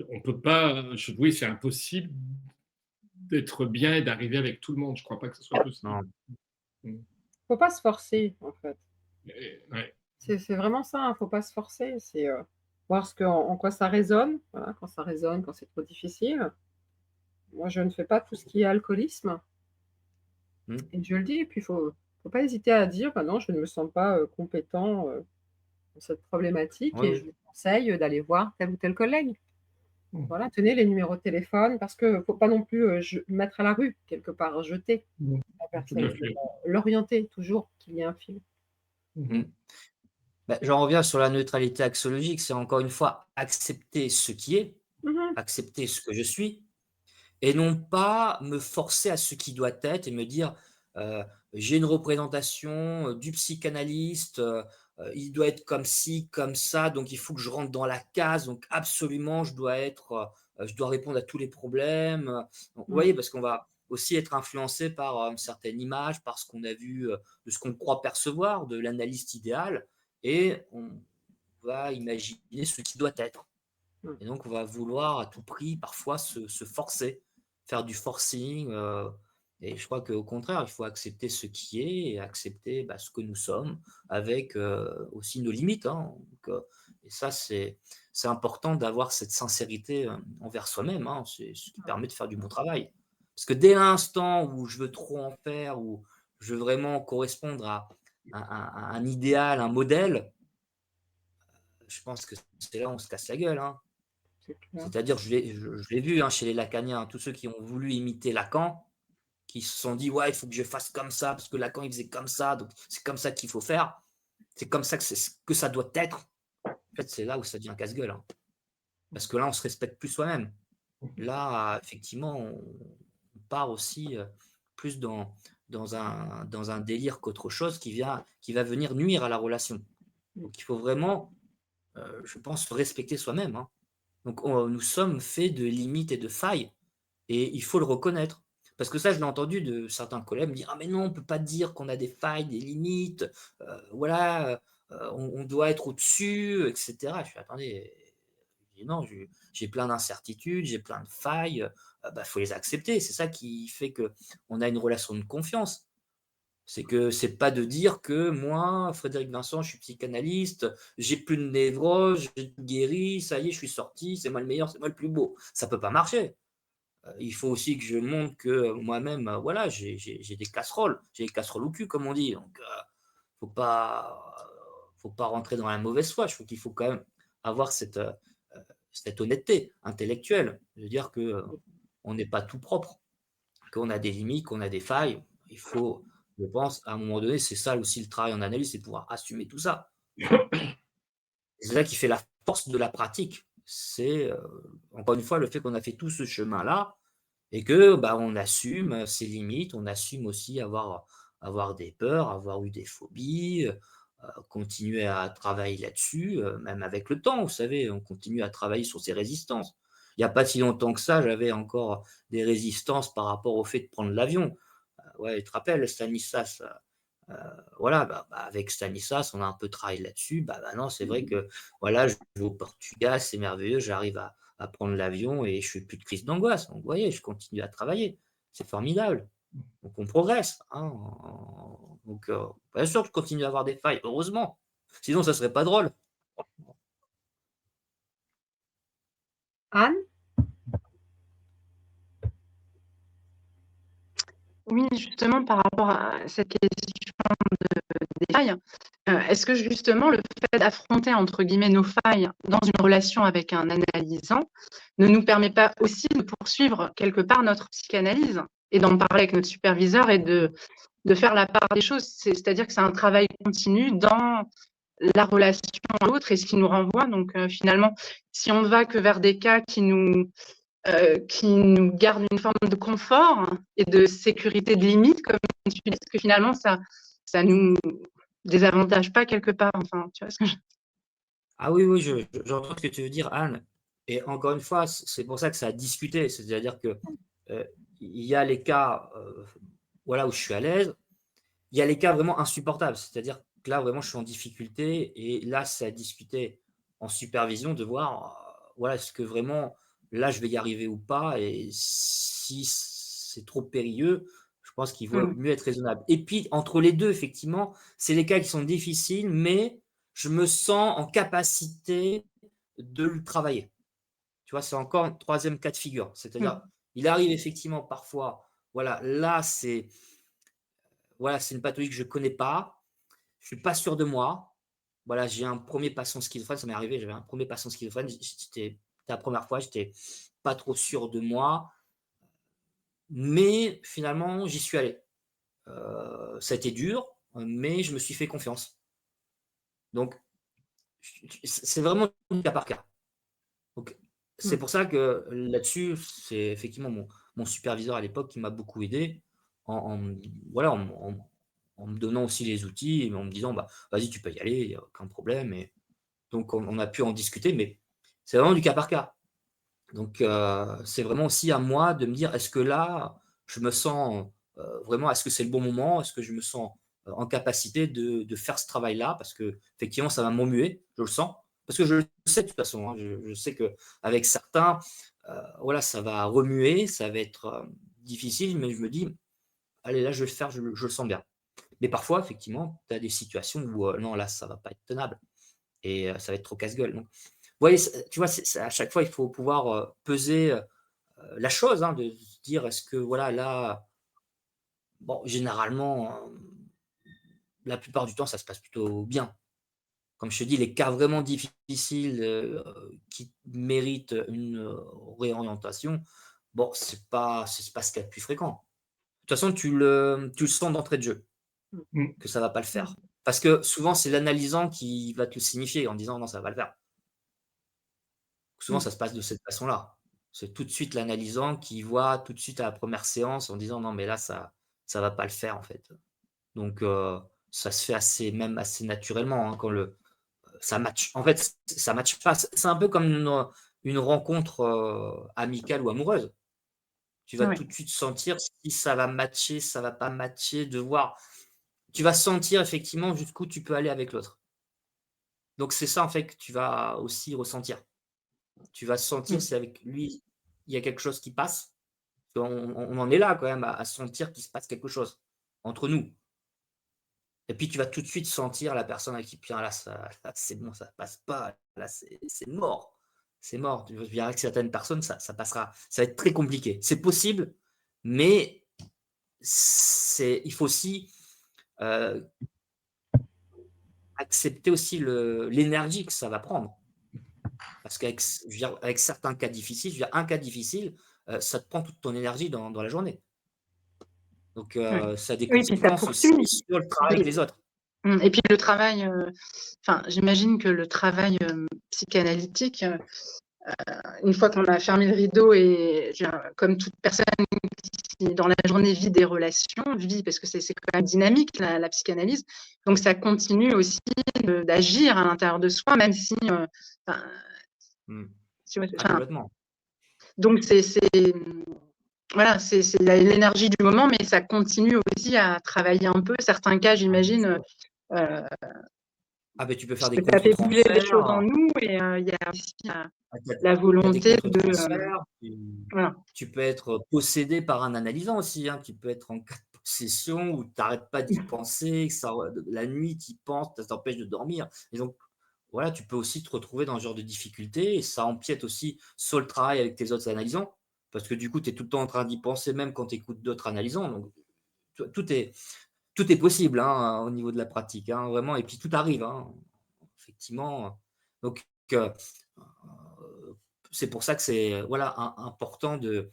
on peut pas, oui, c'est impossible d'être bien et d'arriver avec tout le monde. Je crois pas que ce soit possible. Non. Mm. Faut pas se forcer, en fait. Ouais. C'est vraiment ça, hein, faut pas se forcer. C'est, voir en quoi ça résonne, voilà, quand ça résonne, quand c'est trop difficile. Moi, je ne fais pas tout ce qui est alcoolisme Mmh. et je le dis et puis faut pas hésiter à dire: «Bah non, je ne me sens pas, compétent, dans cette problématique Oui, et je oui. vous conseille, d'aller voir tel ou tel collègue». Mm. Voilà, tenez les numéros de téléphone parce que faut pas non plus, mettre à la rue quelque part, jeter Mm. la Tout personne. à Il faut fait. l'orienter toujours, qu'il y ait un fil. Mhm. Mmh. Bah, j'en reviens sur la neutralité axiologique, c'est encore une fois accepter ce qui est, Mmh mh. accepter ce que je suis et non pas me forcer à ce qui doit être et me dire, heu: «J'ai une représentation, du psychanalyste, il doit être comme ci, comme ça, donc il faut que je rentre dans la case, donc absolument je dois répondre à tous les problèmes», vous Mmh. voyez? Parce qu'on va aussi être influencé par, une certaine image, par ce qu'on a vu, de ce qu'on croit percevoir de l'analyste idéal et on va imaginer ce qui doit être. Mmh. Et donc, on va vouloir à tout prix parfois se forcer, faire du forcing. Et je crois qu'au contraire, il faut accepter ce qui est et accepter ce que nous sommes avec aussi nos limites. Hein. Donc, et ça, c'est important d'avoir cette sincérité envers soi-même, hein. C'est ce qui permet de faire du bon travail. Parce que dès l'instant où je veux trop en faire, où je veux vraiment correspondre à un idéal, un modèle, je pense que c'est là où on se casse la gueule, hein. c'est clair. C'est-à-dire, je l'ai vu, hein, chez les Lacaniens, tous ceux qui ont voulu imiter Lacan, qui se sont dit, ouais, il faut que je fasse comme ça, parce que Lacan, il faisait comme ça, donc c'est comme ça qu'il faut faire. C'est comme ça que ça doit être. En fait, c'est là où ça devient casse-gueule, hein. Parce que là, on se respecte plus soi-même. Là, effectivement, on part aussi plus dans un délire qu'autre chose qui va venir nuire à la relation. Donc, il faut vraiment, je pense, se respecter soi-même, hein. Donc, nous sommes faits de limites et de failles, et il faut le reconnaître. Parce que ça, je l'ai entendu de certains collègues me dire: «Ah mais non, on ne peut pas dire qu'on a des failles, des limites, voilà, on doit être au-dessus», et cetera. Je fais: «Attendez», je dis: «Non, j'ai plein d'incertitudes, j'ai plein de failles, bah, faut les accepter». C'est ça qui fait qu'on a une relation de confiance. C'est que c'est pas de dire que moi, Frédéric Vincent, je suis psychanalyste, j'ai plus de névrose, j'ai tout guéri, ça y est, je suis sorti, c'est moi le meilleur, c'est moi le plus beau. Ça peut pas marcher. Il faut aussi que je montre que moi-même, voilà, j'ai des casseroles, j'ai des casseroles au cul, comme on dit. Donc, faut pas, faut pas rentrer dans la mauvaise foi. Je trouve qu'il faut quand même avoir cette honnêteté intellectuelle, de dire que on n'est pas tout propre, qu'on a des limites, qu'on a des failles. Il faut, je pense, à un moment donné, c'est ça aussi le travail en analyse, c'est pouvoir assumer tout ça. C'est ça qui fait la force de la pratique. C'est, encore une fois, le fait qu'on a fait tout ce chemin-là et que, bah, on assume ses limites, on assume aussi avoir des peurs, avoir eu des phobies, continuer à travailler là-dessus, même avec le temps, vous savez, on continue à travailler sur ses résistances. Il y a pas si longtemps que ça, j'avais encore des résistances par rapport au fait de prendre l'avion. Ouais, tu te rappelles Stanislas, voilà, avec Stanislas, on a un peu travaillé là-dessus. Maintenant, c'est vrai que voilà, je vais au Portugal, c'est merveilleux, j'arrive à prendre l'avion et je fais plus de crise d'angoisse. Donc, vous voyez, je continue à travailler. C'est formidable. Donc, on progresse, hein. Donc, bien sûr, je continue à avoir des failles, heureusement. Sinon, ça serait pas drôle. Anne? Oui, justement, par rapport à cette question des failles, est-ce que justement le fait d'affronter entre guillemets nos failles dans une relation avec un analysant ne nous permet pas aussi de poursuivre quelque part notre psychanalyse et d'en parler avec notre superviseur et de faire la part des choses? C'est-à-dire que c'est un travail continu dans la relation à l'autre et ce qui nous renvoie. Donc finalement, si on ne va que vers des cas qui nous gardent une forme de confort et de sécurité, de limite, comme tu dis, parce que finalement, ça nous désavantage pas quelque part. Enfin, tu vois ce que je... Ah oui, oui, j'entends ce que tu veux dire, Anne. Et encore une fois, c'est pour ça que ça a discuté. C'est-à-dire que il y a les cas voilà, où je suis à l'aise, il y a les cas vraiment insupportables. C'est-à-dire que là, vraiment, je suis en difficulté. Et là, ça a discuté en supervision de voir, voilà, est-ce que vraiment, là, je vais y arriver ou pas. Et si c'est trop périlleux, je pense qu'il vaut mieux être raisonnable. Et puis, entre les deux, effectivement, c'est les cas qui sont difficiles, mais je me sens en capacité de le travailler. Tu vois, c'est encore un troisième cas de figure. C'est-à-dire, il arrive effectivement parfois, voilà, là, c'est une pathologie que je ne connais pas, je ne suis pas sûr de moi. Voilà, j'ai un premier patient schizophrène, ça m'est arrivé, j'avais un premier patient schizophrène, c'était la première fois, j'étais pas trop sûr de moi, mais finalement, j'y suis allé. Ça a été dur, mais je me suis fait confiance. Donc, c'est vraiment du cas par cas. Donc, c'est pour ça que là-dessus, c'est effectivement mon superviseur à l'époque qui m'a beaucoup aidé voilà, en me donnant aussi les outils et en me disant: «Vas-y, tu peux y aller, il y a aucun problème», et donc on a pu en discuter, mais c'est vraiment du cas par cas. Donc c'est vraiment aussi à moi de me dire: «Est-ce que là, je me sens, vraiment est-ce que c'est le bon moment? Est-ce que je me sens, en capacité de faire ce travail-là?» Parce qu'effectivement, ça va m'emmuer, je le sens. Parce que je le sais de toute façon, hein, je sais qu'avec certains, voilà, ça va remuer, ça va être, difficile, mais je me dis: «Allez, là, je vais le faire, je le sens bien». Mais parfois, effectivement, tu as des situations où, non, là, ça va pas être tenable et ça va être trop casse-gueule. Donc voyez, tu vois, à chaque fois, il faut pouvoir peser la chose, hein, de se dire, est-ce que, voilà, là, bon, généralement, la plupart du temps, ça se passe plutôt bien. Comme je te dis, les cas vraiment difficiles qui méritent une réorientation, bon, c'est pas ce qu'il y a de plus fréquent. De toute façon, tu le sens d'entrée de jeu Mmh. Mm. que ça va pas le faire. Parce que souvent, c'est l'analysant qui va te le signifier en disant non, ça va pas le faire. Souvent, Mmh. ça se passe de cette façon-là. C'est tout de suite l'analysant qui voit tout de suite à la première séance en disant non, mais là, ça va pas le faire en fait. Donc, ça se fait même assez naturellement, hein, quand ça match. En fait, ça match pas. C'est un peu comme une rencontre amicale ou amoureuse. Tu vas Ouais. tout de suite sentir si ça va matcher, ça va pas matcher, de voir. Tu vas sentir effectivement jusqu'où tu peux aller avec l'autre. Donc c'est ça en fait que tu vas aussi ressentir. Tu vas sentir Mmh. si avec lui, il y a quelque chose qui passe. On en est là quand même à sentir qu'il se passe quelque chose entre nous. Et puis tu vas tout de suite sentir la personne avec qui: «Putain là c'est bon, ça passe pas, là c'est mort, c'est mort». Tu verras avec certaines personnes, ça passera, ça va être très compliqué. C'est possible, mais il faut aussi, heu, accepter aussi l'énergie que ça va prendre. Parce qu'avec je veux dire, avec certains cas difficiles, je veux dire, un cas difficile, ça te prend toute ton énergie dans la journée. Donc Ouais. ça a des Oui, puis ça conséquences aussi poursuit. sur le travail avec les autres. Et puis le travail, enfin, j'imagine que le travail psychanalytique, une fois qu'on a fermé le rideau et comme toute personne qui dans la journée vit des relations, parce que c'est quand même dynamique la psychanalyse, donc ça continue aussi d'agir à l'intérieur de soi, même si, enfin, Mmh. tu vois, Ah complètement. donc voilà, c'est l'énergie du moment, mais ça continue aussi à travailler un peu. Certains cas, Ah bien j'imagine, sûr. Ah beh, tu peux faire parce des que ça fait bouger des choses en contre-transferts. nous et il y a aussi Tu la as des volonté de, contre-transferts, voilà. tu peux être possédé par un analysant aussi, hein. Tu peux être en cas de possession où tu arrêtes pas d'y penser, que ça la nuit tu y penses, ça t'empêche de dormir et donc voilà, tu peux aussi te retrouver dans ce genre de difficultés et ça empiète aussi sur le travail avec tes autres analysants parce que du coup, tu es tout le temps en train d'y penser même quand tu écoutes d'autres analysants donc tout est tout est possible, hein, au niveau de la pratique, hein, vraiment et puis tout arrive, hein, effectivement, donc heu c'est pour ça que c'est, voilà, important de,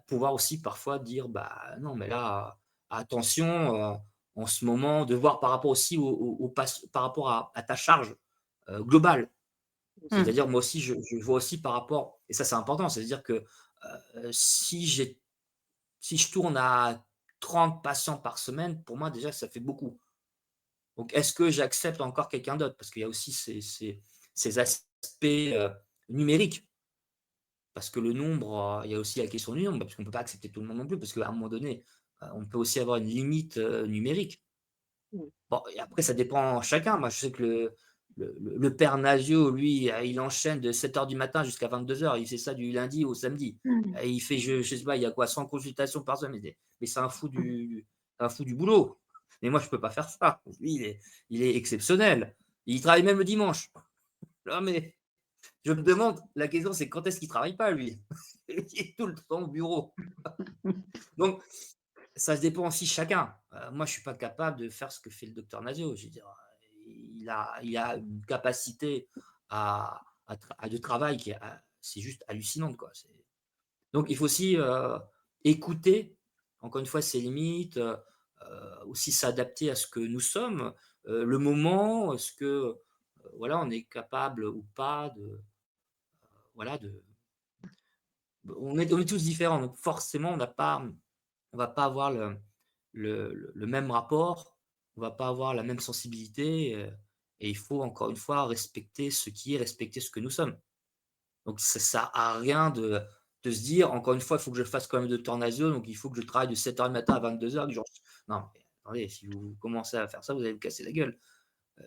pouvoir aussi parfois dire: «Bah, non, mais là, attention, en ce moment», de voir par rapport aussi par rapport à ta charge, globale. Mmh. C'est-à-dire moi aussi, je vois aussi par rapport et ça, c'est important, c'est-à-dire que, si je tourne à 30 patients par semaine, pour moi, déjà, ça fait beaucoup. Donc est-ce que j'accepte encore quelqu'un d'autre? Parce qu'il y a aussi ces aspects, numériques. Parce que le nombre, il y a aussi la question du nombre, parce qu'on ne peut pas accepter tout le monde non plus, parce qu'à un moment donné, on peut aussi avoir une limite, numérique. Mmh. Bon et après ça dépend chacun. Moi, je sais que le père Nasio, lui, il enchaîne de 7 heures du matin jusqu'à 22 heures. Il fait ça du lundi au samedi et il fait je sais pas, il y a quoi 100 consultations par semaine. Mais c'est un fou du boulot. Mais moi, je peux pas faire ça. Lui, il est exceptionnel. Il travaille même le dimanche. Non mais je me demande, la question c'est quand est-ce qu'il travaille pas lui? Il est tout le temps au bureau. Donc ça se dépend aussi de chacun. Moi je suis pas capable de faire ce que fait le docteur Nazio. Je veux dire, il a une capacité de travail qui est c'est juste hallucinante quoi. Donc il faut aussi, écouter, encore une fois ses limites, aussi s'adapter à ce que nous sommes, le moment, est-ce que, voilà, on est capable ou pas voilà, on est tous différents, donc forcément, on va pas avoir le même rapport, on va pas avoir la même sensibilité, et il faut encore une fois respecter ce qui est, respecter ce que nous sommes. Donc ça sert à rien de se dire: «Encore une fois, il faut que je fasse quand même de Tornasio, donc il faut que je travaille de 7 heures du matin à 22 heures. Du genre non, mais attendez, si vous commencez à faire ça, vous allez vous casser la gueule.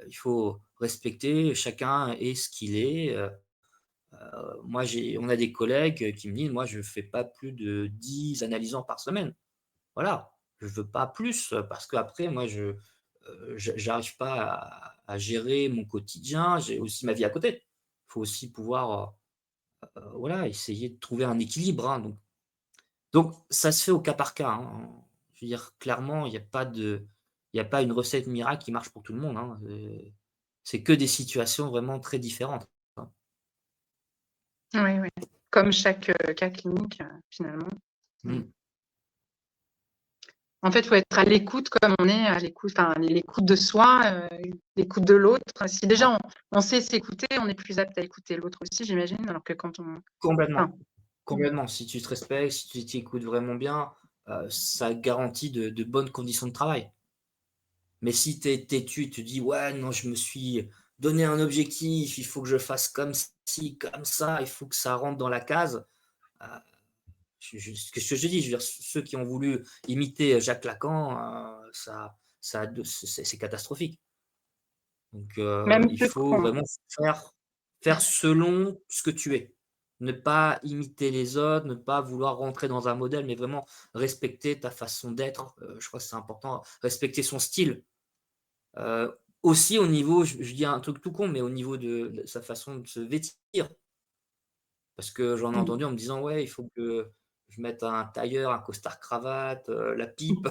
Il faut respecter, chacun est ce qu'il est, moi, on a des collègues qui me disent: «Moi, je ne fais pas plus de 10 analysants par semaine». Voilà, je ne veux pas plus, parce qu'après moi j'arrive pas à gérer mon quotidien, j'ai aussi ma vie à côté. faut aussi pouvoir voilà, essayer de trouver un équilibre. Hein, donc, ça se fait au cas par cas. Hein. Je veux dire, clairement, il y a pas une recette miracle qui marche pour tout le monde. Hein. C'est que des situations vraiment très différentes. Hein. Oui, oui. Comme chaque cas clinique, finalement. Mm. En fait, il faut être à l'écoute comme on est à l'écoute, enfin, l'écoute de soi, l'écoute de l'autre. Si déjà on sait s'écouter, on est plus apte à écouter l'autre aussi, j'imagine, alors que quand on. Enfin, Complètement. Complètement. Si tu te respectes, si tu t'écoutes vraiment bien, ça garantit de bonnes conditions de travail. Mais si tu es têtu, tu dis: «Ouais, non, je me suis donné un objectif, il faut que je fasse comme ci, comme ça, il faut que ça rentre dans la case», heu, ce que je dis, je veux dire, ceux qui ont voulu imiter Jacques Lacan, ça a de c'est catastrophique. Donc même il ceux faut qu'on. vraiment faire selon ce que tu es. Ne pas imiter les autres, ne pas vouloir rentrer dans un modèle, mais vraiment respecter ta façon d'être, je crois que c'est important. Respecter son style. Aussi au niveau, je dis un truc tout con, mais au niveau de sa façon de se vêtir. Parce que j'en ai entendu en me disant: «Ouais, il faut que je mette un tailleur, un costard cravate, la pipe».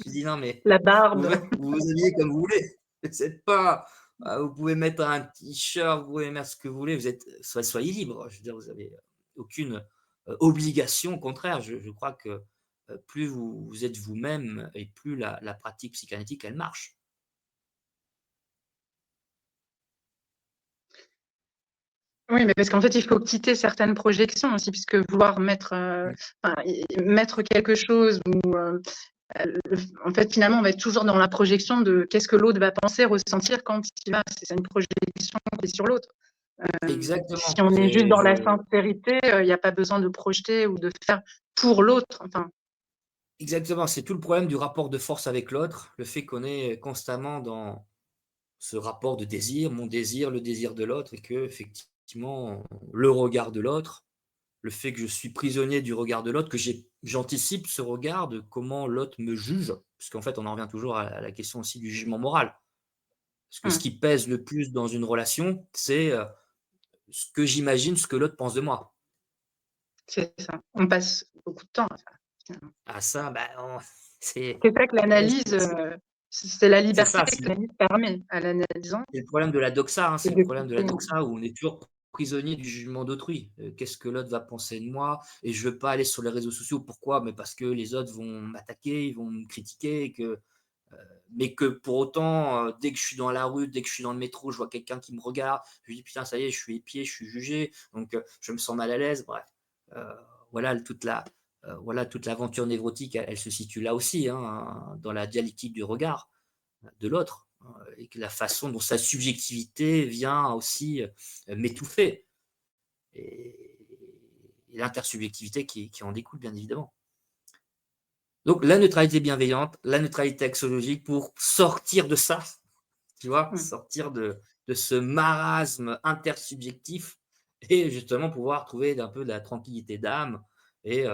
J'ai dit: «Non, mais La vous barbe. vous vous habillez comme vous voulez. Vous êtes pas vous pouvez mettre un t-shirt, vous pouvez mettre ce que vous voulez, vous êtes soyez libre». Je veux dire, vous avez aucune, obligation, au contraire. Je crois que, plus vous êtes vous-même et plus la pratique psychanalytique, elle marche. Oui, mais parce qu'en fait, il faut quitter certaines projections aussi, puisque vouloir mettre, Mmh. enfin, mettre quelque chose ou, en fait, finalement, on va être toujours dans la projection de qu'est-ce que l'autre va penser, ressentir quand il va. C'est une projection qui est sur l'autre. Si Exactement, on est juste c'est dans la je sincérité, il n'y a pas besoin de projeter ou de faire pour l'autre. Enfin, exactement, c'est tout le problème du rapport de force avec l'autre, le fait qu'on est constamment dans ce rapport de désir, mon désir, le désir de l'autre et qu'effectivement, le regard de l'autre, le fait que je suis prisonnier du regard de l'autre, que j'anticipe ce regard de comment l'autre me juge, puisqu'en fait, on en revient toujours à la question aussi du jugement moral. Parce que ce qui pèse le plus dans une relation, c'est, ce que j'imagine, ce que l'autre pense de moi. c'est ça. On passe beaucoup de temps à ça, finalement. Ah ça, bah, on c'est C'est ça que ouais, l'analyse, c'est la c'est liberté ça, que l'analyse permet à l'analysant, c'est le problème de la doxa, hein, c'est c'est le de problème de la quitter. doxa où on est toujours prisonnier du jugement d'autrui. Qu'est-ce que l'autre va penser de moi? Et je veux pas aller sur les réseaux sociaux. Pourquoi? Mais parce que les autres vont m'attaquer, ils vont me critiquer et que mais que pour autant, dès que je suis dans la rue, dès que je suis dans le métro, je vois quelqu'un qui me regarde, je me dis: «Putain, ça y est, je suis épié, je suis jugé», donc je me sens mal à l'aise, bref. Heu, voilà voilà toute l'aventure névrotique, elle se situe là aussi, hein, dans la dialectique du regard de l'autre, et que la façon dont sa subjectivité vient aussi, m'étouffer et l'intersubjectivité qui en découle, bien évidemment. Donc la neutralité bienveillante, la neutralité axiologique pour sortir de ça, tu vois? Mmh. Sortir de ce marasme intersubjectif et justement pouvoir trouver un peu de la tranquillité d'âme et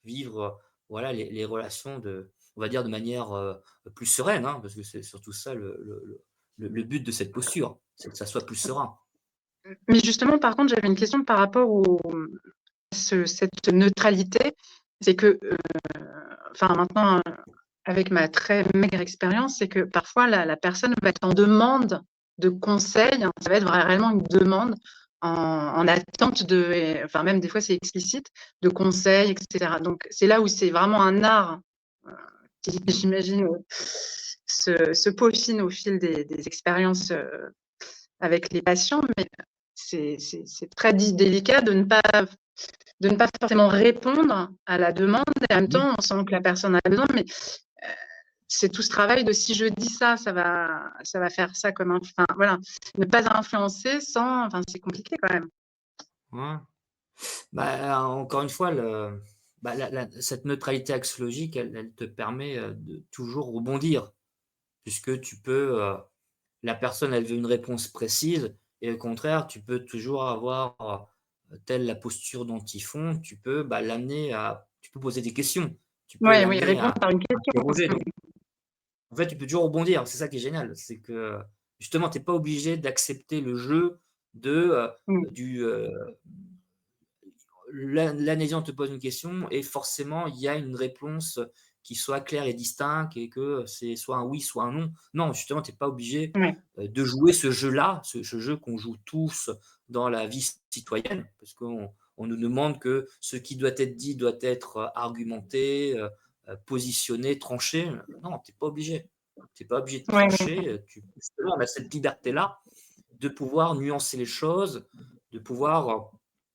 vivre, voilà les relations on va dire de manière, plus sereine, hein, parce que c'est surtout ça le but de cette posture, c'est que ça soit plus serein. Mais justement, par contre, j'avais une question par rapport cette neutralité. C'est que, enfin, maintenant, avec ma très maigre expérience, c'est que parfois la personne va être en demande de conseils, hein, ça va être réellement une demande en attente enfin même des fois c'est explicite, de conseils, et cetera. Donc c'est là où c'est vraiment un art, heu, qui Mmh. j'imagine, se peaufine au fil des expériences, avec les patients, mais c'est très délicat de ne pas forcément répondre à la demande et en même Mmh. temps, on sent que la personne a besoin, mais c'est tout ce travail de si je dis ça, ça va faire ça comme enfin, voilà, ne pas influencer sans, enfin, c'est compliqué quand même. Ouais. Bah, encore une fois, cette neutralité axiologique, elle te permet, de toujours rebondir puisque tu peux, la personne, elle veut une réponse précise et au contraire, tu peux toujours avoir, telle la posture dont ils font, tu peux, bah, tu peux poser des questions, tu peux Ouais, oui, l'amener répondre à par une question. interroger donc en fait, tu peux toujours rebondir, c'est ça qui est génial, c'est que, justement, tu es pas obligé d'accepter le jeu l'analysant te pose une question et forcément, il y a une réponse qui soit claire et distincte et que c'est soit un oui, soit un non. Non, justement, tu n'es pas obligé de jouer ce jeu-là, ce jeu qu'on joue tous dans la vie citoyenne, parce qu'on nous demande que ce qui doit être dit doit être argumenté, positionné, tranché. Non, tu n'es pas obligé. Tu n'es pas obligé de trancher. Justement, on a cette liberté-là de pouvoir nuancer les choses, de pouvoir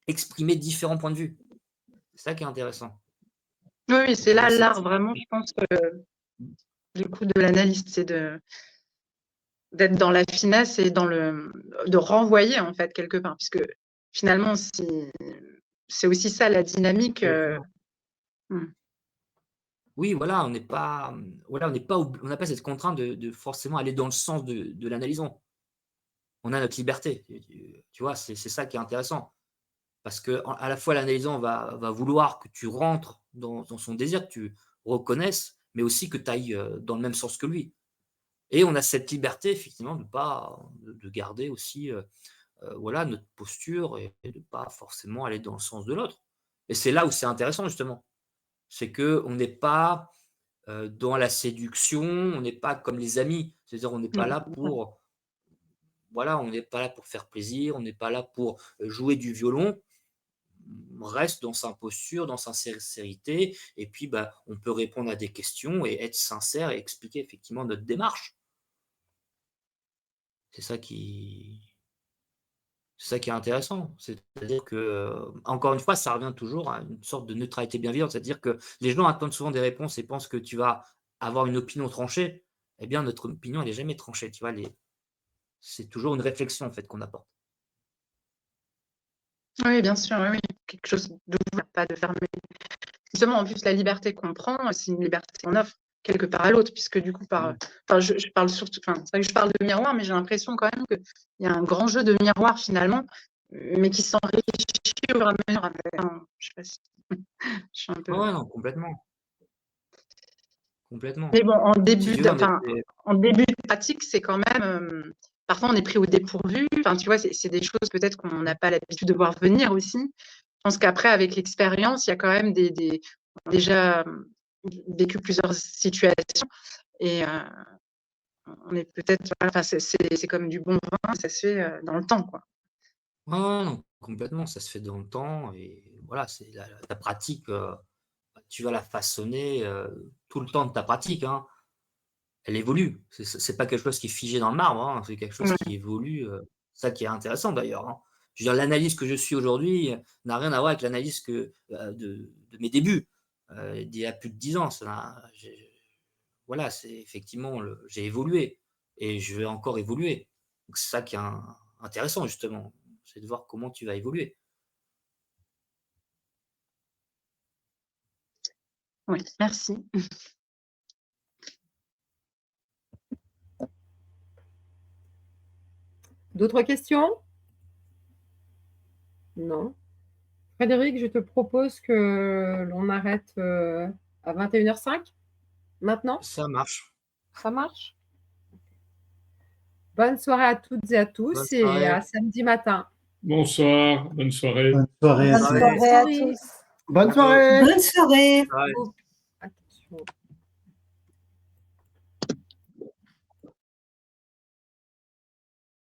exprimer différents points de vue. C'est ça qui est intéressant. Oui, c'est là l'art, vraiment, je pense que du coup de l'analyste, c'est d'être dans la finesse et de renvoyer en fait quelque part, puisque finalement, c'est aussi ça la dynamique. Oui, voilà, on n'a pas cette contrainte de forcément aller dans le sens de l'analysant. On a notre liberté, tu vois, c'est ça qui est intéressant. Parce que à la fois l'analysant va vouloir que tu rentres dans son désir, que tu reconnaisses, mais aussi que tu ailles dans le même sens que lui. Et on a cette liberté, effectivement, de garder aussi notre posture et de ne pas forcément aller dans le sens de l'autre. Et c'est là où c'est intéressant, justement. C'est qu'on n'est pas dans la séduction, on n'est pas comme les amis. C'est-à-dire, on n'est pas là pour... Voilà, on n'est pas là pour faire plaisir, on n'est pas là pour jouer du violon. On reste dans sa posture, dans sa sincérité, et puis on peut répondre à des questions et être sincère et expliquer effectivement notre démarche. C'est ça qui est intéressant. C'est-à-dire que, encore une fois, ça revient toujours à une sorte de neutralité bienveillante. C'est-à-dire que les gens attendent souvent des réponses et pensent que tu vas avoir une opinion tranchée. Eh bien, notre opinion, elle n'est jamais tranchée. Tu vois, c'est toujours une réflexion en fait qu'on apporte. Oui, bien sûr, oui. Quelque chose d'ouvert, pas de fermé. Justement, en plus, la liberté qu'on prend, c'est une liberté qu'on offre quelque part à l'autre, puisque du coup, je parle surtout, c'est vrai que je parle de miroir, mais j'ai l'impression quand même qu'il y a un grand jeu de miroir finalement, mais qui s'enrichit au fur et à mesure. Je sais pas si je suis un peu. Ouais, non, complètement. Complètement. Mais bon, en début de pratique, c'est quand même. Parfois, on est pris au dépourvu. Enfin, tu vois, c'est des choses peut-être qu'on n'a pas l'habitude de voir venir aussi. Je pense qu'après, avec l'expérience, il y a quand même déjà vécu plusieurs situations et on est peut-être. Enfin, c'est comme du bon vin, ça se fait dans le temps, quoi. Ouais, non, complètement, ça se fait dans le temps et voilà, c'est ta pratique, tu vas la façonner tout le temps de ta pratique, hein. Elle évolue. C'est pas quelque chose qui est figé dans le marbre, hein, c'est quelque chose qui évolue. Ça qui est intéressant d'ailleurs, hein. Je veux dire, l'analyse que je suis aujourd'hui n'a rien à voir avec l'analyse de mes débuts, d'il y a plus de 10 ans. Voilà, c'est effectivement, j'ai évolué et je vais encore évoluer. Donc c'est ça qui est intéressant justement, c'est de voir comment tu vas évoluer. Oui, merci. D'autres questions? Non. Frédéric, je te propose que l'on arrête à 21h05 maintenant. Ça marche. Ça marche? Bonne soirée à toutes et à tous et à samedi matin. Bonsoir, bonne soirée. Bonne soirée. Bonne soirée à tous. Bonne soirée. Bonne soirée. Ouais. Attention.